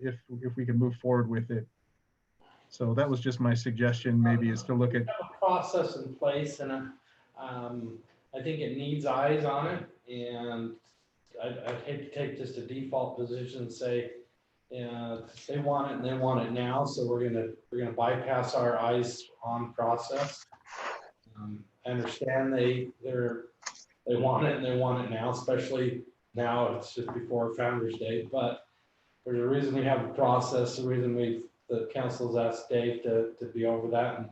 if we can move forward with it. So that was just my suggestion, maybe, is to look at a process in place, and I think it needs eyes on it. And I'd hate to take just a default position and say, they want it and they want it now, so we're gonna bypass our eyes on process. I understand they want it and they want it now, especially now. It's just before Founders Day, but there's a reason we have a process. The reason the council's asked Dave to be over that and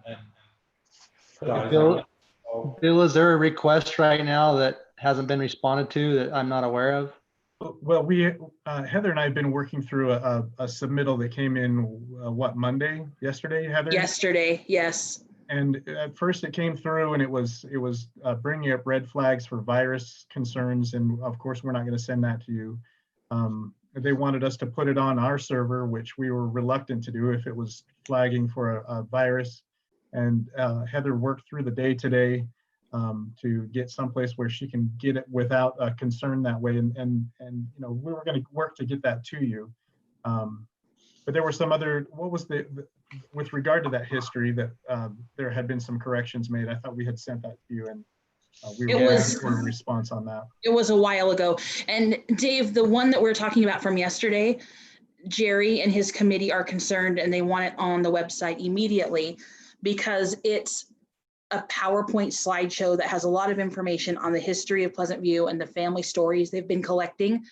put eyes on it. So, Bill, is there a request right now that hasn't been responded to that I'm not aware of? Well, Heather and I have been working through a submittal that came in, yesterday, Heather? Yesterday, yes. And at first it came through, and it was bringing up red flags for virus concerns. And of course, we're not going to send that to you. They wanted us to put it on our server, which we were reluctant to do if it was flagging for a virus. And Heather worked through the day today to get someplace where she can get it without a concern that way. And we were going to work to get that to you. But there were some other, with regard to that history, that there had been some corrections made. I thought we had sent that to you, and we were waiting for a response on that. It was a while ago. And Dave, the one that we're talking about from yesterday, Jerry and his committee are concerned, and they want it on the website immediately because it's a PowerPoint slideshow that has a lot of information on the history of Pleasant View and the family stories they've been collecting,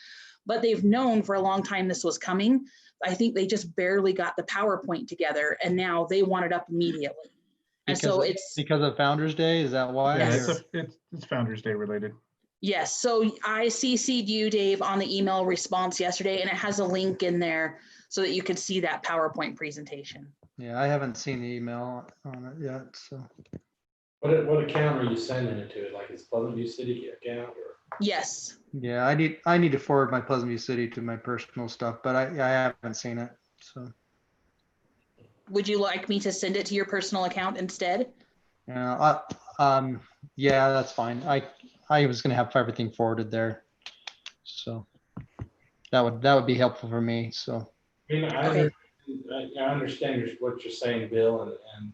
but they've known for a long time this was coming. I think they just barely got the PowerPoint together, and now they want it up immediately. And so it's, because of Founder's Day, is that why? Yeah, Yes. it's Founder's Day related. yes, so I CC'd you, Dave, on the email response yesterday, and it has a link in there so that you can see that PowerPoint presentation. Yeah, I haven't seen the email on it yet, so. What account are you sending it to? Like, it's Pleasant View City account or? Yes. Yeah, I need to forward my Pleasant View City to my personal stuff, but I haven't seen it, so. Would you like me to send it to your personal account instead? Yeah, yeah, that's fine. I was gonna have everything forwarded there. So that would be helpful for me, so. I mean, Okay. I understand what you're saying, Bill, and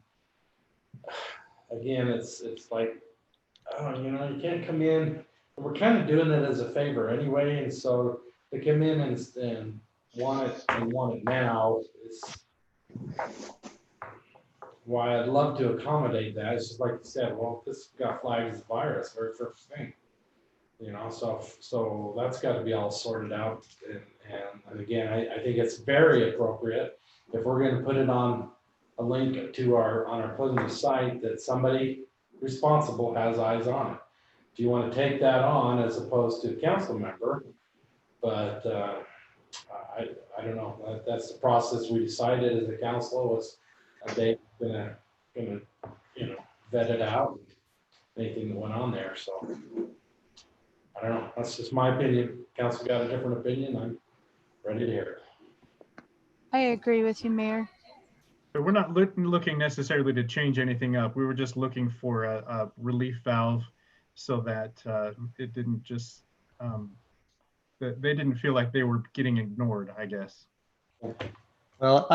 again, it's like, oh, you can't come in, we're kind of doing it as a favor anyway, and so to come in and want it now, it's why I'd love to accommodate that. It's just like you said, well, this got flagged as a virus, very first thing. So that's got to be all sorted out. And again, I think it's very appropriate if we're going to put it on a link to on our Pleasant site that somebody responsible has eyes on it. If you want to take that on as opposed to a council member, but I don't know. That's the process we decided as a council was they gonna vet it out. Anything that went on there, so. I don't know, that's just my opinion. Council got a different opinion, I'm ready to hear it. I agree with you, Mayor. But we're not looking necessarily to change anything up. We were just looking for a relief valve so that it didn't just, that they didn't feel like they were getting ignored, I guess. Well,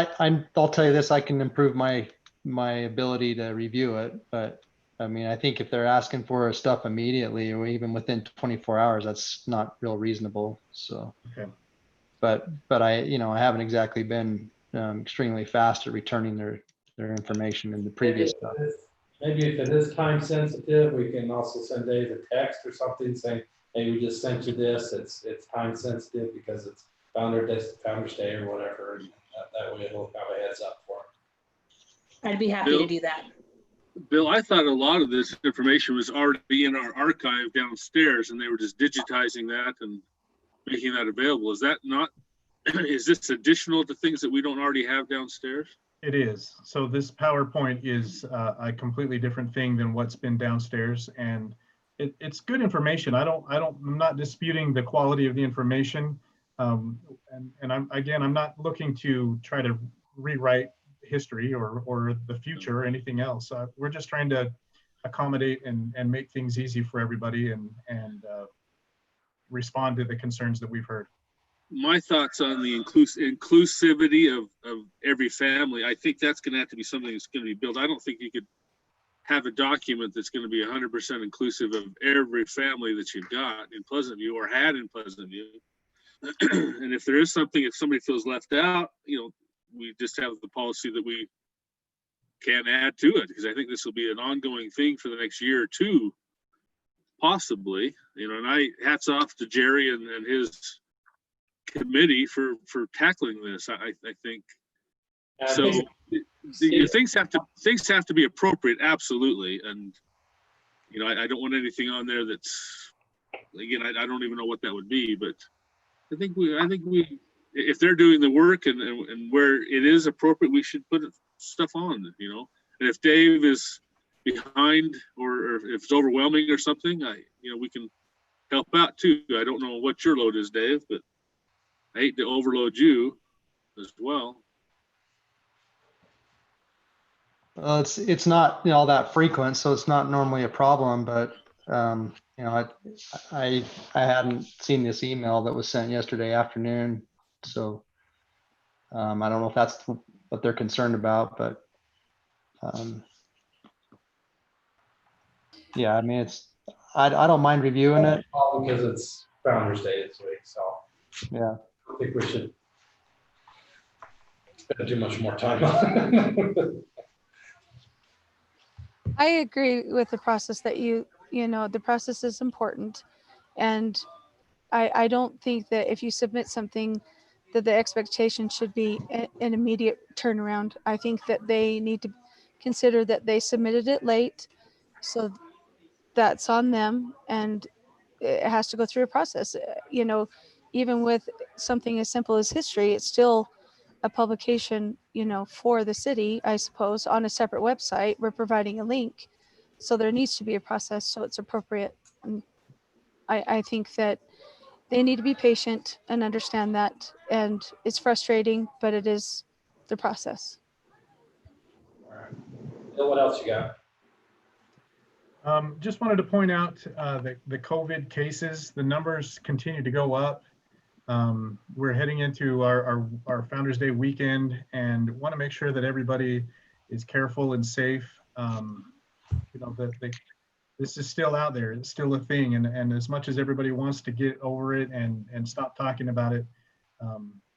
I'll tell you this, I can improve my ability to review it, but I mean, I think if they're asking for stuff immediately or even within 24 hours, that's not real reasonable. So, okay. But I haven't exactly been extremely fast at returning their information in the previous stuff. Maybe if it is time sensitive, we can also send Dave a text or something saying, hey, we just sent you this. It's time sensitive because it's Founder's Day or whatever. And that way he'll have a heads up for it. I'd be happy to do that. Bill, I thought a lot of this information was already in our archive downstairs and they were just digitizing that and making that available. Is that not, is this additional to things that we don't already have downstairs? It is. So this PowerPoint is a completely different thing than what's been downstairs, and it's good information. I'm not disputing the quality of the information. And I'm not looking to try to rewrite history or the future or anything else. We're just trying to accommodate and make things easy for everybody and respond to the concerns that we've heard. My thoughts on the inclusivity of every family, I think that's going to have to be something that's going to be built. I don't think you could have a document that's going to be 100% inclusive of every family that you've got in Pleasant View or had in Pleasant View. And if there is something, if somebody feels left out, we just have the policy that we can add to it, because I think this will be an ongoing thing for the next year or two, possibly. And hats off to Jerry and his committee for tackling this. I think so. Things have to be appropriate, absolutely. And I don't want anything on there that's, again, I don't even know what that would be, but I think we if they're doing the work and where it is appropriate, we should put stuff on, and if Dave is behind or if it's overwhelming or something, we can help out too. I don't know what your load is, Dave, but I hate to overload you as well. Well, it's not all that frequent, so it's not normally a problem, but I hadn't seen this email that was sent yesterday afternoon, so I don't know if that's what they're concerned about, but yeah, I mean, I don't mind reviewing it because it's Founder's Day this week, so yeah, I think we should spend too much more time on it. I agree with the process that the process is important. And I don't think that if you submit something that the expectation should be an immediate turnaround. I think that they need to consider that they submitted it late. So that's on them, and it has to go through a process. You know, even with something as simple as history, it's still a publication, you know, for the city, I suppose, on a separate website. We're providing a link. So there needs to be a process so it's appropriate. And I think that they need to be patient and understand that. And it's frustrating, but it is the process. Bill, what else you got? Just wanted to point out the COVID cases, the numbers continue to go up. We're heading into our Founders Day weekend and want to make sure that everybody is careful and safe. You know, this is still out there. It's still a thing. And as much as everybody wants to get over it and stop talking about it,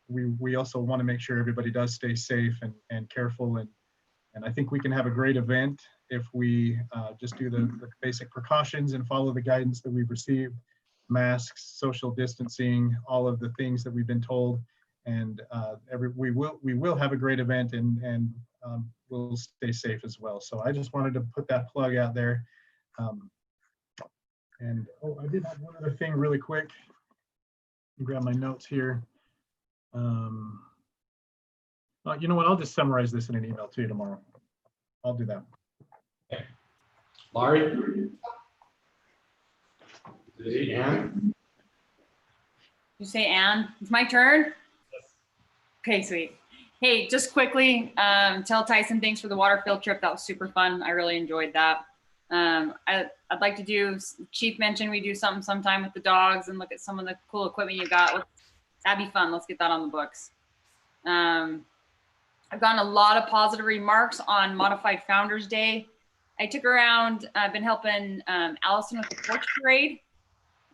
we also want to make sure everybody does stay safe and careful. And I think we can have a great event if we just do the basic precautions and follow the guidance that we've received: masks, social distancing, all of the things that we've been told. And we will have a great event, and we'll stay safe as well. So I just wanted to put that plug out there. And oh, I did have one other thing really quick. Let me grab my notes here. You know what? I'll just summarize this in an email to you tomorrow. I'll do that. Okay. Laurie? Ann? You say Ann? It's my turn? Okay, sweet. Hey, just quickly, tell Tyson thanks for the water field trip. That was super fun. I really enjoyed that. I'd like to do, Chief mentioned we do something sometime with the dogs and look at some of the cool equipment you got. That'd be fun. Let's get that on the books. I've gotten a lot of positive remarks on Modified Founders Day. I took around, I've been helping Allison with the porch parade.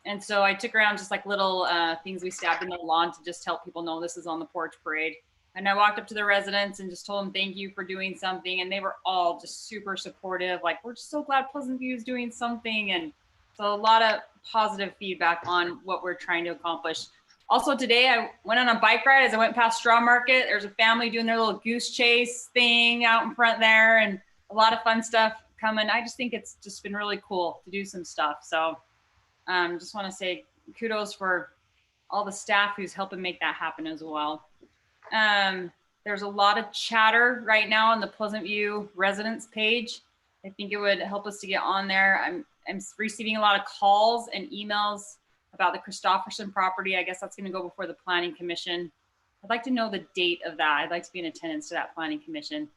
And so I took around just like little things we stabbed in the lawn to just help people know this is on the porch parade. And I walked up to the residents and just told them thank you for doing something. And they were all just super supportive. Like, we're just so glad Pleasant View is doing something. And so a lot of positive feedback on what we're trying to accomplish. Also today, I went on a bike ride as I went past Straw Market. There's a family doing their little goose chase thing out in front there, and a lot of fun stuff coming. I just think it's just been really cool to do some stuff. So just want to say kudos for all the staff who's helping make that happen as well. There's a lot of chatter right now on the Pleasant View residents page. I think it would help us to get on there. I'm receiving a lot of calls and emails about the Christofferson property. I guess that's going to go before the Planning Commission. I'd like to know the date of that. I'd like to be in attendance to that Planning Commission.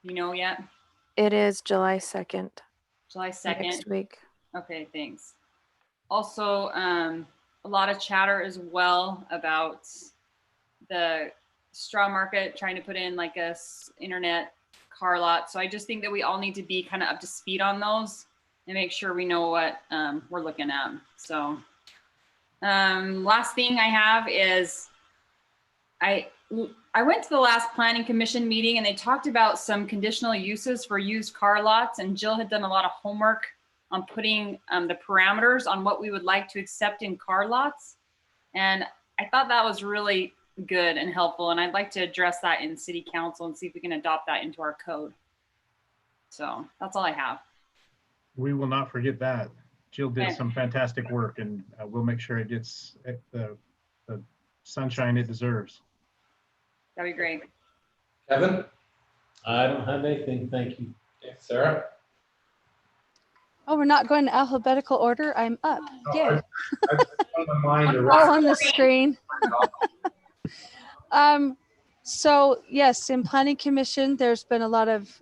You know yet? It is July 2nd. July 2nd. Next week. Okay, thanks. Also, a lot of chatter as well about the Straw Market trying to put in like a internet car lot. So I just think that we all need to be kind of up to speed on those and make sure we know what we're looking at. So last thing I have is I went to the last Planning Commission meeting and they talked about some conditional uses for used car lots, and Jill had done a lot of homework on putting the parameters on what we would like to accept in car lots. And I thought that was really good and helpful. And I'd like to address that in City Council and see if we can adopt that into our code. So that's all I have. We will not forget that. Jill did some fantastic work, and we'll make sure it gets the sunshine it deserves. That'd be great. Kevin? I don't have anything, thank you. Okay, Sarah? Oh, we're not going to alphabetical order. I'm up. Yay. All on the screen. So yes, in Planning Commission, there's been a lot of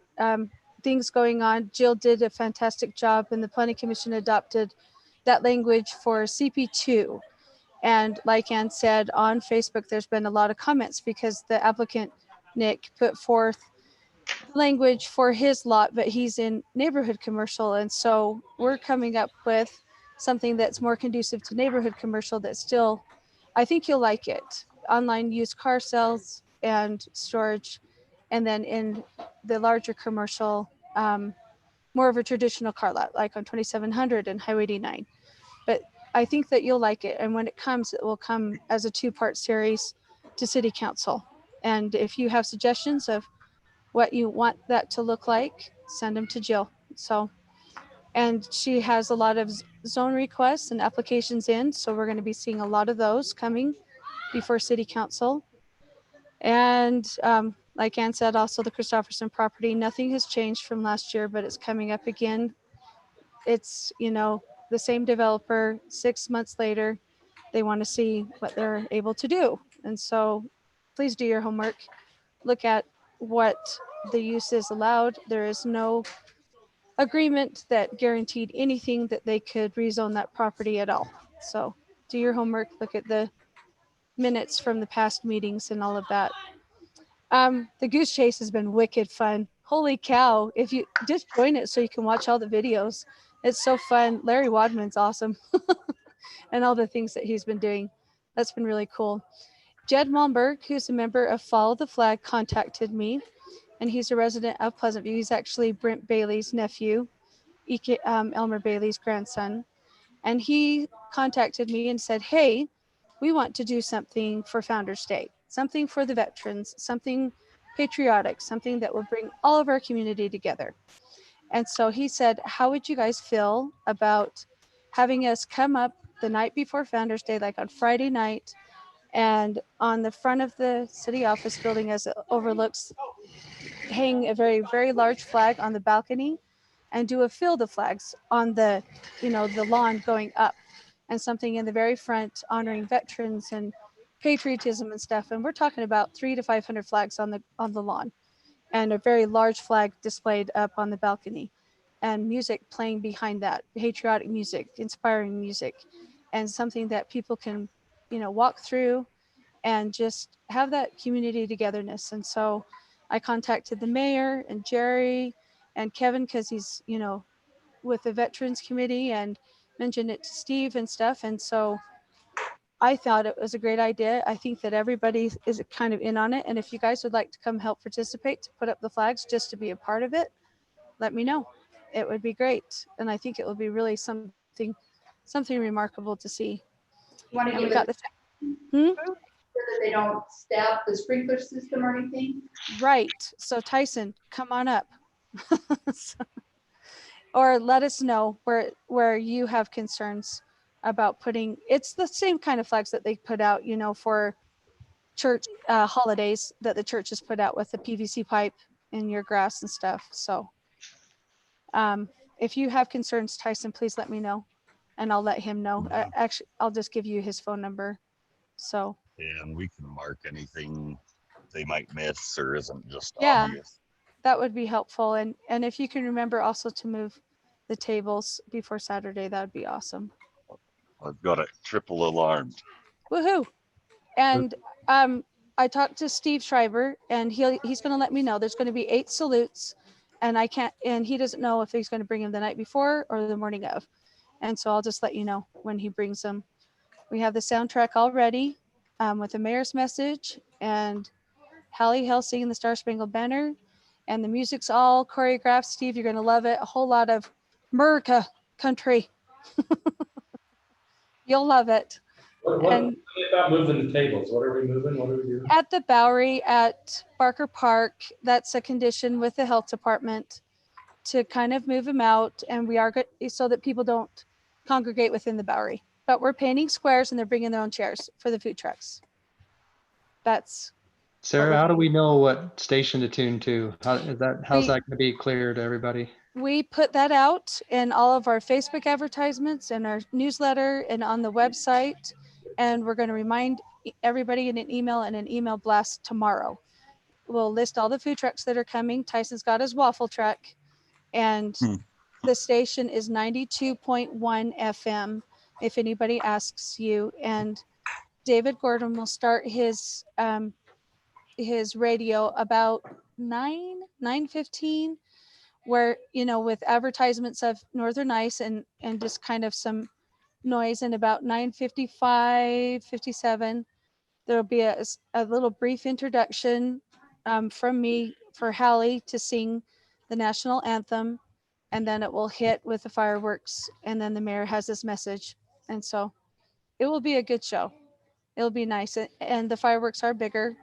things going on. Jill did a fantastic job, and the Planning Commission adopted that language for CP2. And like Ann said, on Facebook, there's been a lot of comments because the applicant, Nick, put forth language for his lot, but he's in neighborhood commercial. And so we're coming up with something that's more conducive to neighborhood commercial that still, I think you'll like it. Online used car sales and storage. And then in the larger commercial, more of a traditional car lot, like on 2700 and Highway 89. But I think that you'll like it. And when it comes, it will come as a 2-part series to City Council. And if you have suggestions of what you want that to look like, send them to Jill. So, and she has a lot of zone requests and applications in. So we're going to be seeing a lot of those coming before city council. And like Ann said, also the Christopherson property, nothing has changed from last year, but it's coming up again. It's, you know, the same developer 6 months later, they want to see what they're able to do. And so please do your homework. Look at what the use is allowed. There is no agreement that guaranteed anything that they could rezone that property at all. So do your homework, look at the minutes from the past meetings and all of that. The goose chase has been wicked fun. Holy cow. If you just join it so you can watch all the videos. It's so fun. Larry Wadman's awesome. And all the things that he's been doing. That's been really cool. Jed Malmberg, who's a member of Follow the Flag, contacted me, and he's a resident of Pleasant View. He's actually Brent Bailey's nephew, Elmer Bailey's grandson. And he contacted me and said, hey, we want to do something for Founders Day, something for the veterans, something patriotic, something that will bring all of our community together. And so he said, how would you guys feel about having us come up the night before Founders Day, like on Friday night, and on the front of the city office building as it overlooks, hang a very, very large flag on the balcony and do a field of flags on the, you know, the lawn going up, and something in the very front honoring veterans and patriotism and stuff. And we're talking about 300 to 500 flags on the lawn, and a very large flag displayed up on the balcony, and music playing behind that, patriotic music, inspiring music, and something that people can, you know, walk through and just have that community togetherness. And so I contacted the mayor and Jerry and Kevin, because he's, you know, with the Veterans Committee, and mentioned it to Steve and stuff. And so I thought it was a great idea. I think that everybody is kind of in on it. And if you guys would like to come help participate to put up the flags just to be a part of it, let me know. It would be great. And I think it will be really something remarkable to see. You want to And we give got it the so that they don't stop the sprinkler system or anything? right. So Tyson, come on up. Or let us know where you have concerns about putting, it's the same kind of flags that they put out, you know, for church holidays that the church has put out with the PVC pipe in your grass and stuff. So if you have concerns, Tyson, please let me know and I'll let him know. Actually, I'll just give you his phone number. So And we can mark anything they might miss or isn't just yeah, obvious. that would be helpful. And if you can remember also to move the tables before Saturday, that would be awesome. I've got it triple alarmed. Woohoo. And I talked to Steve Schreiber, and he's going to let me know. There's going to be 8 salutes, and he doesn't know if he's going to bring them the night before or the morning of. And so I'll just let you know when he brings them. We have the soundtrack all ready with the mayor's message and Hallie Hill singing the Star Spangled Banner, and the music's all choreographed. Steve, you're going to love it. A whole lot of America country. You'll love it. What about moving the tables? What are we moving? What are we doing? At the Bowery at Barker Park, that's a condition with the health department to kind of move them out, and we are good so that people don't congregate within the Bowery. But we're painting squares, and they're bringing their own chairs for the food trucks. That's Sarah, how do we know what station to tune to? How's that going to be clear to everybody? we put that out in all of our Facebook advertisements and our newsletter and on the website. And we're going to remind everybody in an email blast tomorrow. We'll list all the food trucks that are coming. Tyson's got his waffle truck, and the station is 92.1 FM if anybody asks you. And David Gordon will start his radio about 9:15, where, you know, with advertisements of Northern Ice and just kind of some noise. And about 9:55, 57, there'll be a little brief introduction from me for Hallie to sing the national anthem, and then it will hit with the fireworks, and then the mayor has his message. And so it will be a good show. It'll be nice, and the fireworks are bigger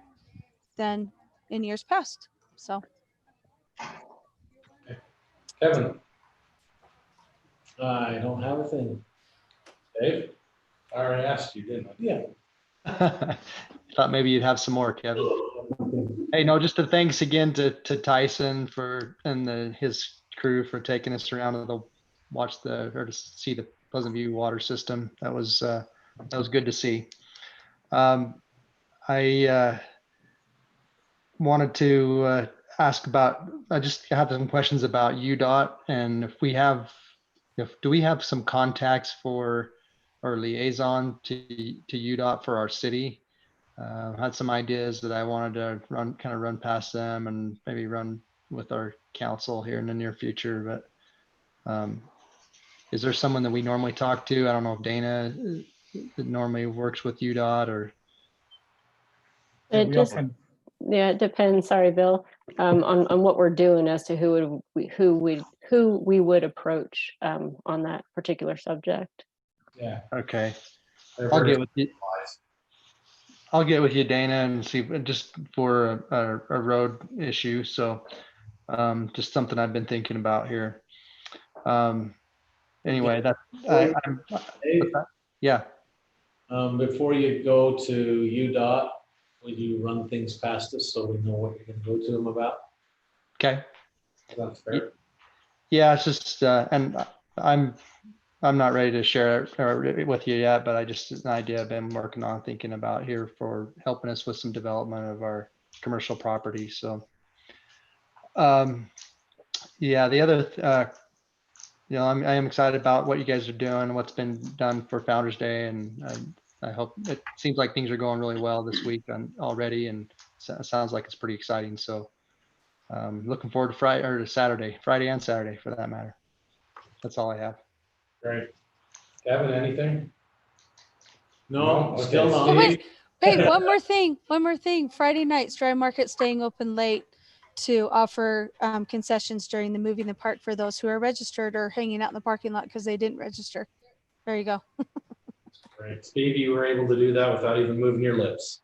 than in years past. So Kevin, I don't have a thing. Dave? I already asked you, didn't I? Yeah. Thought maybe you'd have some more, Kevin. Hey, no, just a thanks again to Tyson and his crew for taking us around to see the Pleasant View water system. That was good to see. I wanted to ask about. I just have some questions about UDOT, and do we have some contacts for our liaison to UDOT for our city? Had some ideas that I wanted to run past them and maybe run with our council here in the near future. But is there someone that we normally talk to? I don't know if Dana normally works with UDOT or. It just, yeah, it depends. Sorry, Bill, on what we're doing as to who we would approach on that particular subject. Yeah. Okay. I'll get with you. I'll get with you, Dana, and see just for a road issue. So just something I've been thinking about here. Anyway, yeah. Before you go to UDOT, will you run things past us so we know what you're going to go to them about? Okay. That's fair. Yeah, it's just, and I'm not ready to share it with you yet, but it's an idea I've been working on, thinking about here for helping us with some development of our commercial property. So, yeah, the other, I am excited about what you guys are doing, what's been done for Founders Day, and I hope it seems like things are going really well this week already, and it sounds like it's pretty exciting. So, looking forward to Friday and Saturday for that matter. That's all I have. Great. Kevin, anything? No, Okay, still not. Oh, wait, one more thing. Friday nights, Dry Market staying open late to offer concessions during the movie in the park for those who are registered or hanging out in the parking lot because they didn't register. There you go. Great. Steve, you were able to do that without even moving your lips.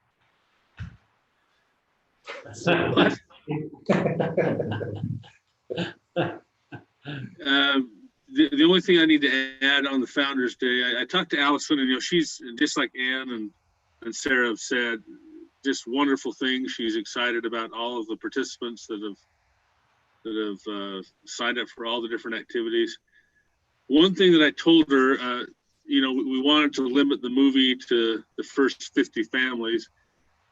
The only thing I need to add on the Founders Day, I talked to Allison, and she's just like Ann and Sarah have said, just wonderful things. She's excited about all of the participants that have signed up for all the different activities. One thing that I told her, we wanted to limit the movie to the first 50 families.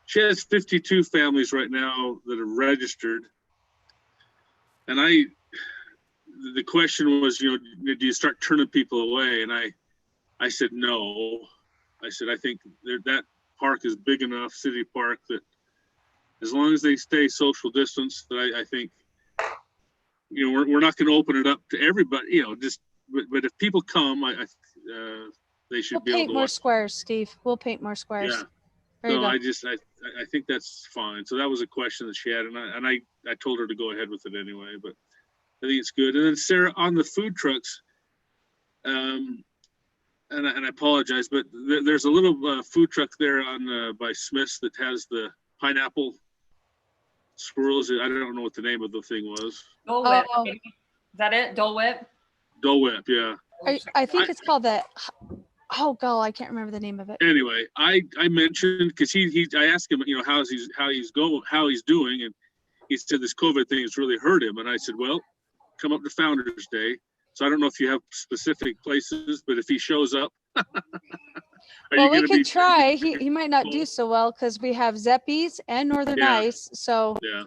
She has 52 families right now that are registered, and the question was, do you start turning people away? And I said, no. I said, I think that park is big enough, city park, that as long as they stay social distance, that I think, we're not going to open it up to everybody, but if people come, they should be able to paint more squares, Steve. We'll paint more squares. Yeah. There you No, go. I think that's fine. So that was a question that she had, and I told her to go ahead with it anyway, but I think it's good. And then Sarah, on the food trucks, and I apologize, but there's a little food truck there by Smith's that has the pineapple swirls. I don't know what the name of the thing was. Dole Whip. Is that it? Dole Whip? Dole Whip, yeah. I think it's called that. Oh God, I can't remember the name of it. Anyway, I mentioned, because I asked him, how he's doing, and he said this COVID thing has really hurt him. And I said, well, come up to Founders Day. So I don't know if you have specific places, but if he shows up, well, we could try. He might not do so well because we have Zeppies and Northern Ice. So yeah,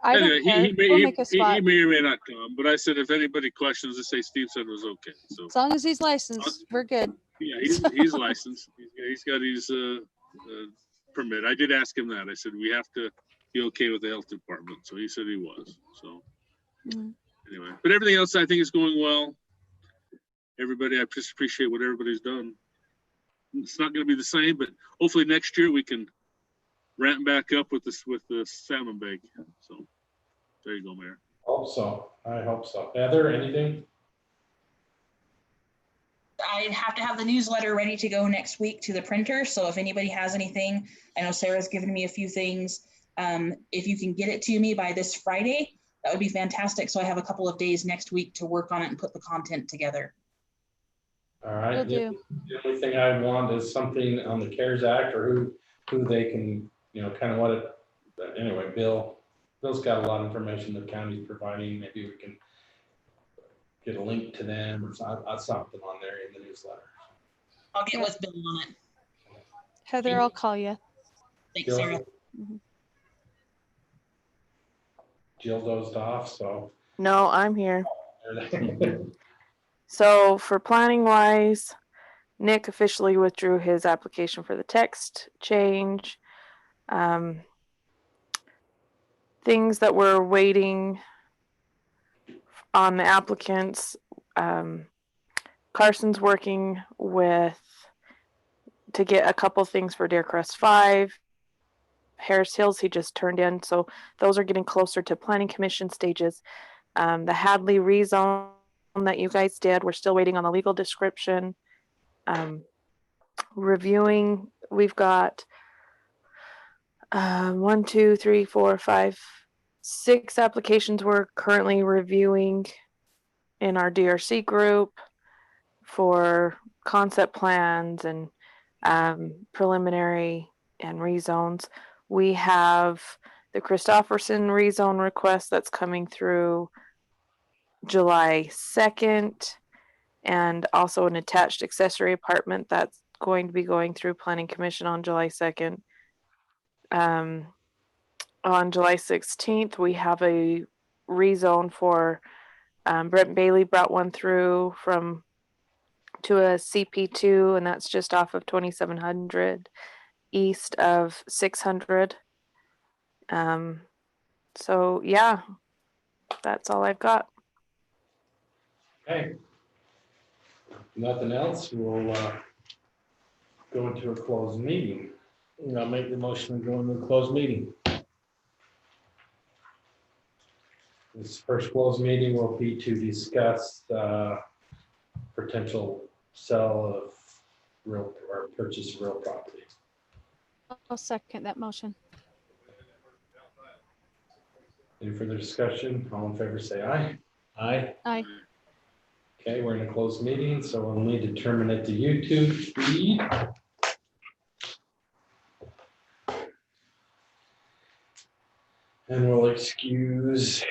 I don't care. We'll make a spot. He may or may not come, but I said if anybody questions, just say Steve said it was okay. So as long as he's licensed, we're good. Yeah, he's licensed. He's got his permit. I did ask him that. I said we have to be okay with the health department. So he said he was. So anyway, but everything else I think is going well. Everybody, I just appreciate what everybody's done. It's not going to be the same, but hopefully next year we can ramp back up with the salmon bag. So there you go, Mayor. Hope so. I hope so. Heather, anything? I have to have the newsletter ready to go next week to the printer. So if anybody has anything, I know Sarah's given me a few things. If you can get it to me by this Friday, that would be fantastic. So I have a couple of days next week to work on it and put the content together. All right. Will The do. the only thing I want is something on the CARES Act or who they can, kind of what it, but anyway, Bill's got a lot of information the county's providing. Maybe we can get a link to them or something on there in the newsletter. I'll get with Bill on it. Heather, I'll call you. Thanks, Sarah. Jill dozed off, so. No, I'm here. So for planning wise, Nick officially withdrew his application for the text change. Things that we're waiting on the applicants. Carson's working to get a couple things for Deer Crest 5. Harris Hills he just turned in, so those are getting closer to planning commission stages. The Hadley rezone that you guys did, we're still waiting on the legal description. Reviewing, we've got 1, 2, 3, 4, 5, 6 applications we're currently reviewing in our DRC group for concept plans and preliminary and rezones. We have the Christofferson rezone request that's coming through July 2nd, and also an attached accessory apartment that's going to be going through Planning Commission on July 2nd. On July 16th, we have a rezone for Brent Bailey brought one through to a CP2, and that's just off of 2700 east of 600. So yeah, that's all I've got. Okay. Nothing else, we'll go into a closed meeting. I'll make the motion to go into a closed meeting. This first closed meeting will be to discuss potential sale of real or purchase of real property. I'll second that motion. Any further discussion? All in favor, say aye. Aye. Aye. Okay, we're in a closed meeting, so we'll need to terminate the YouTube feed. And we'll excuse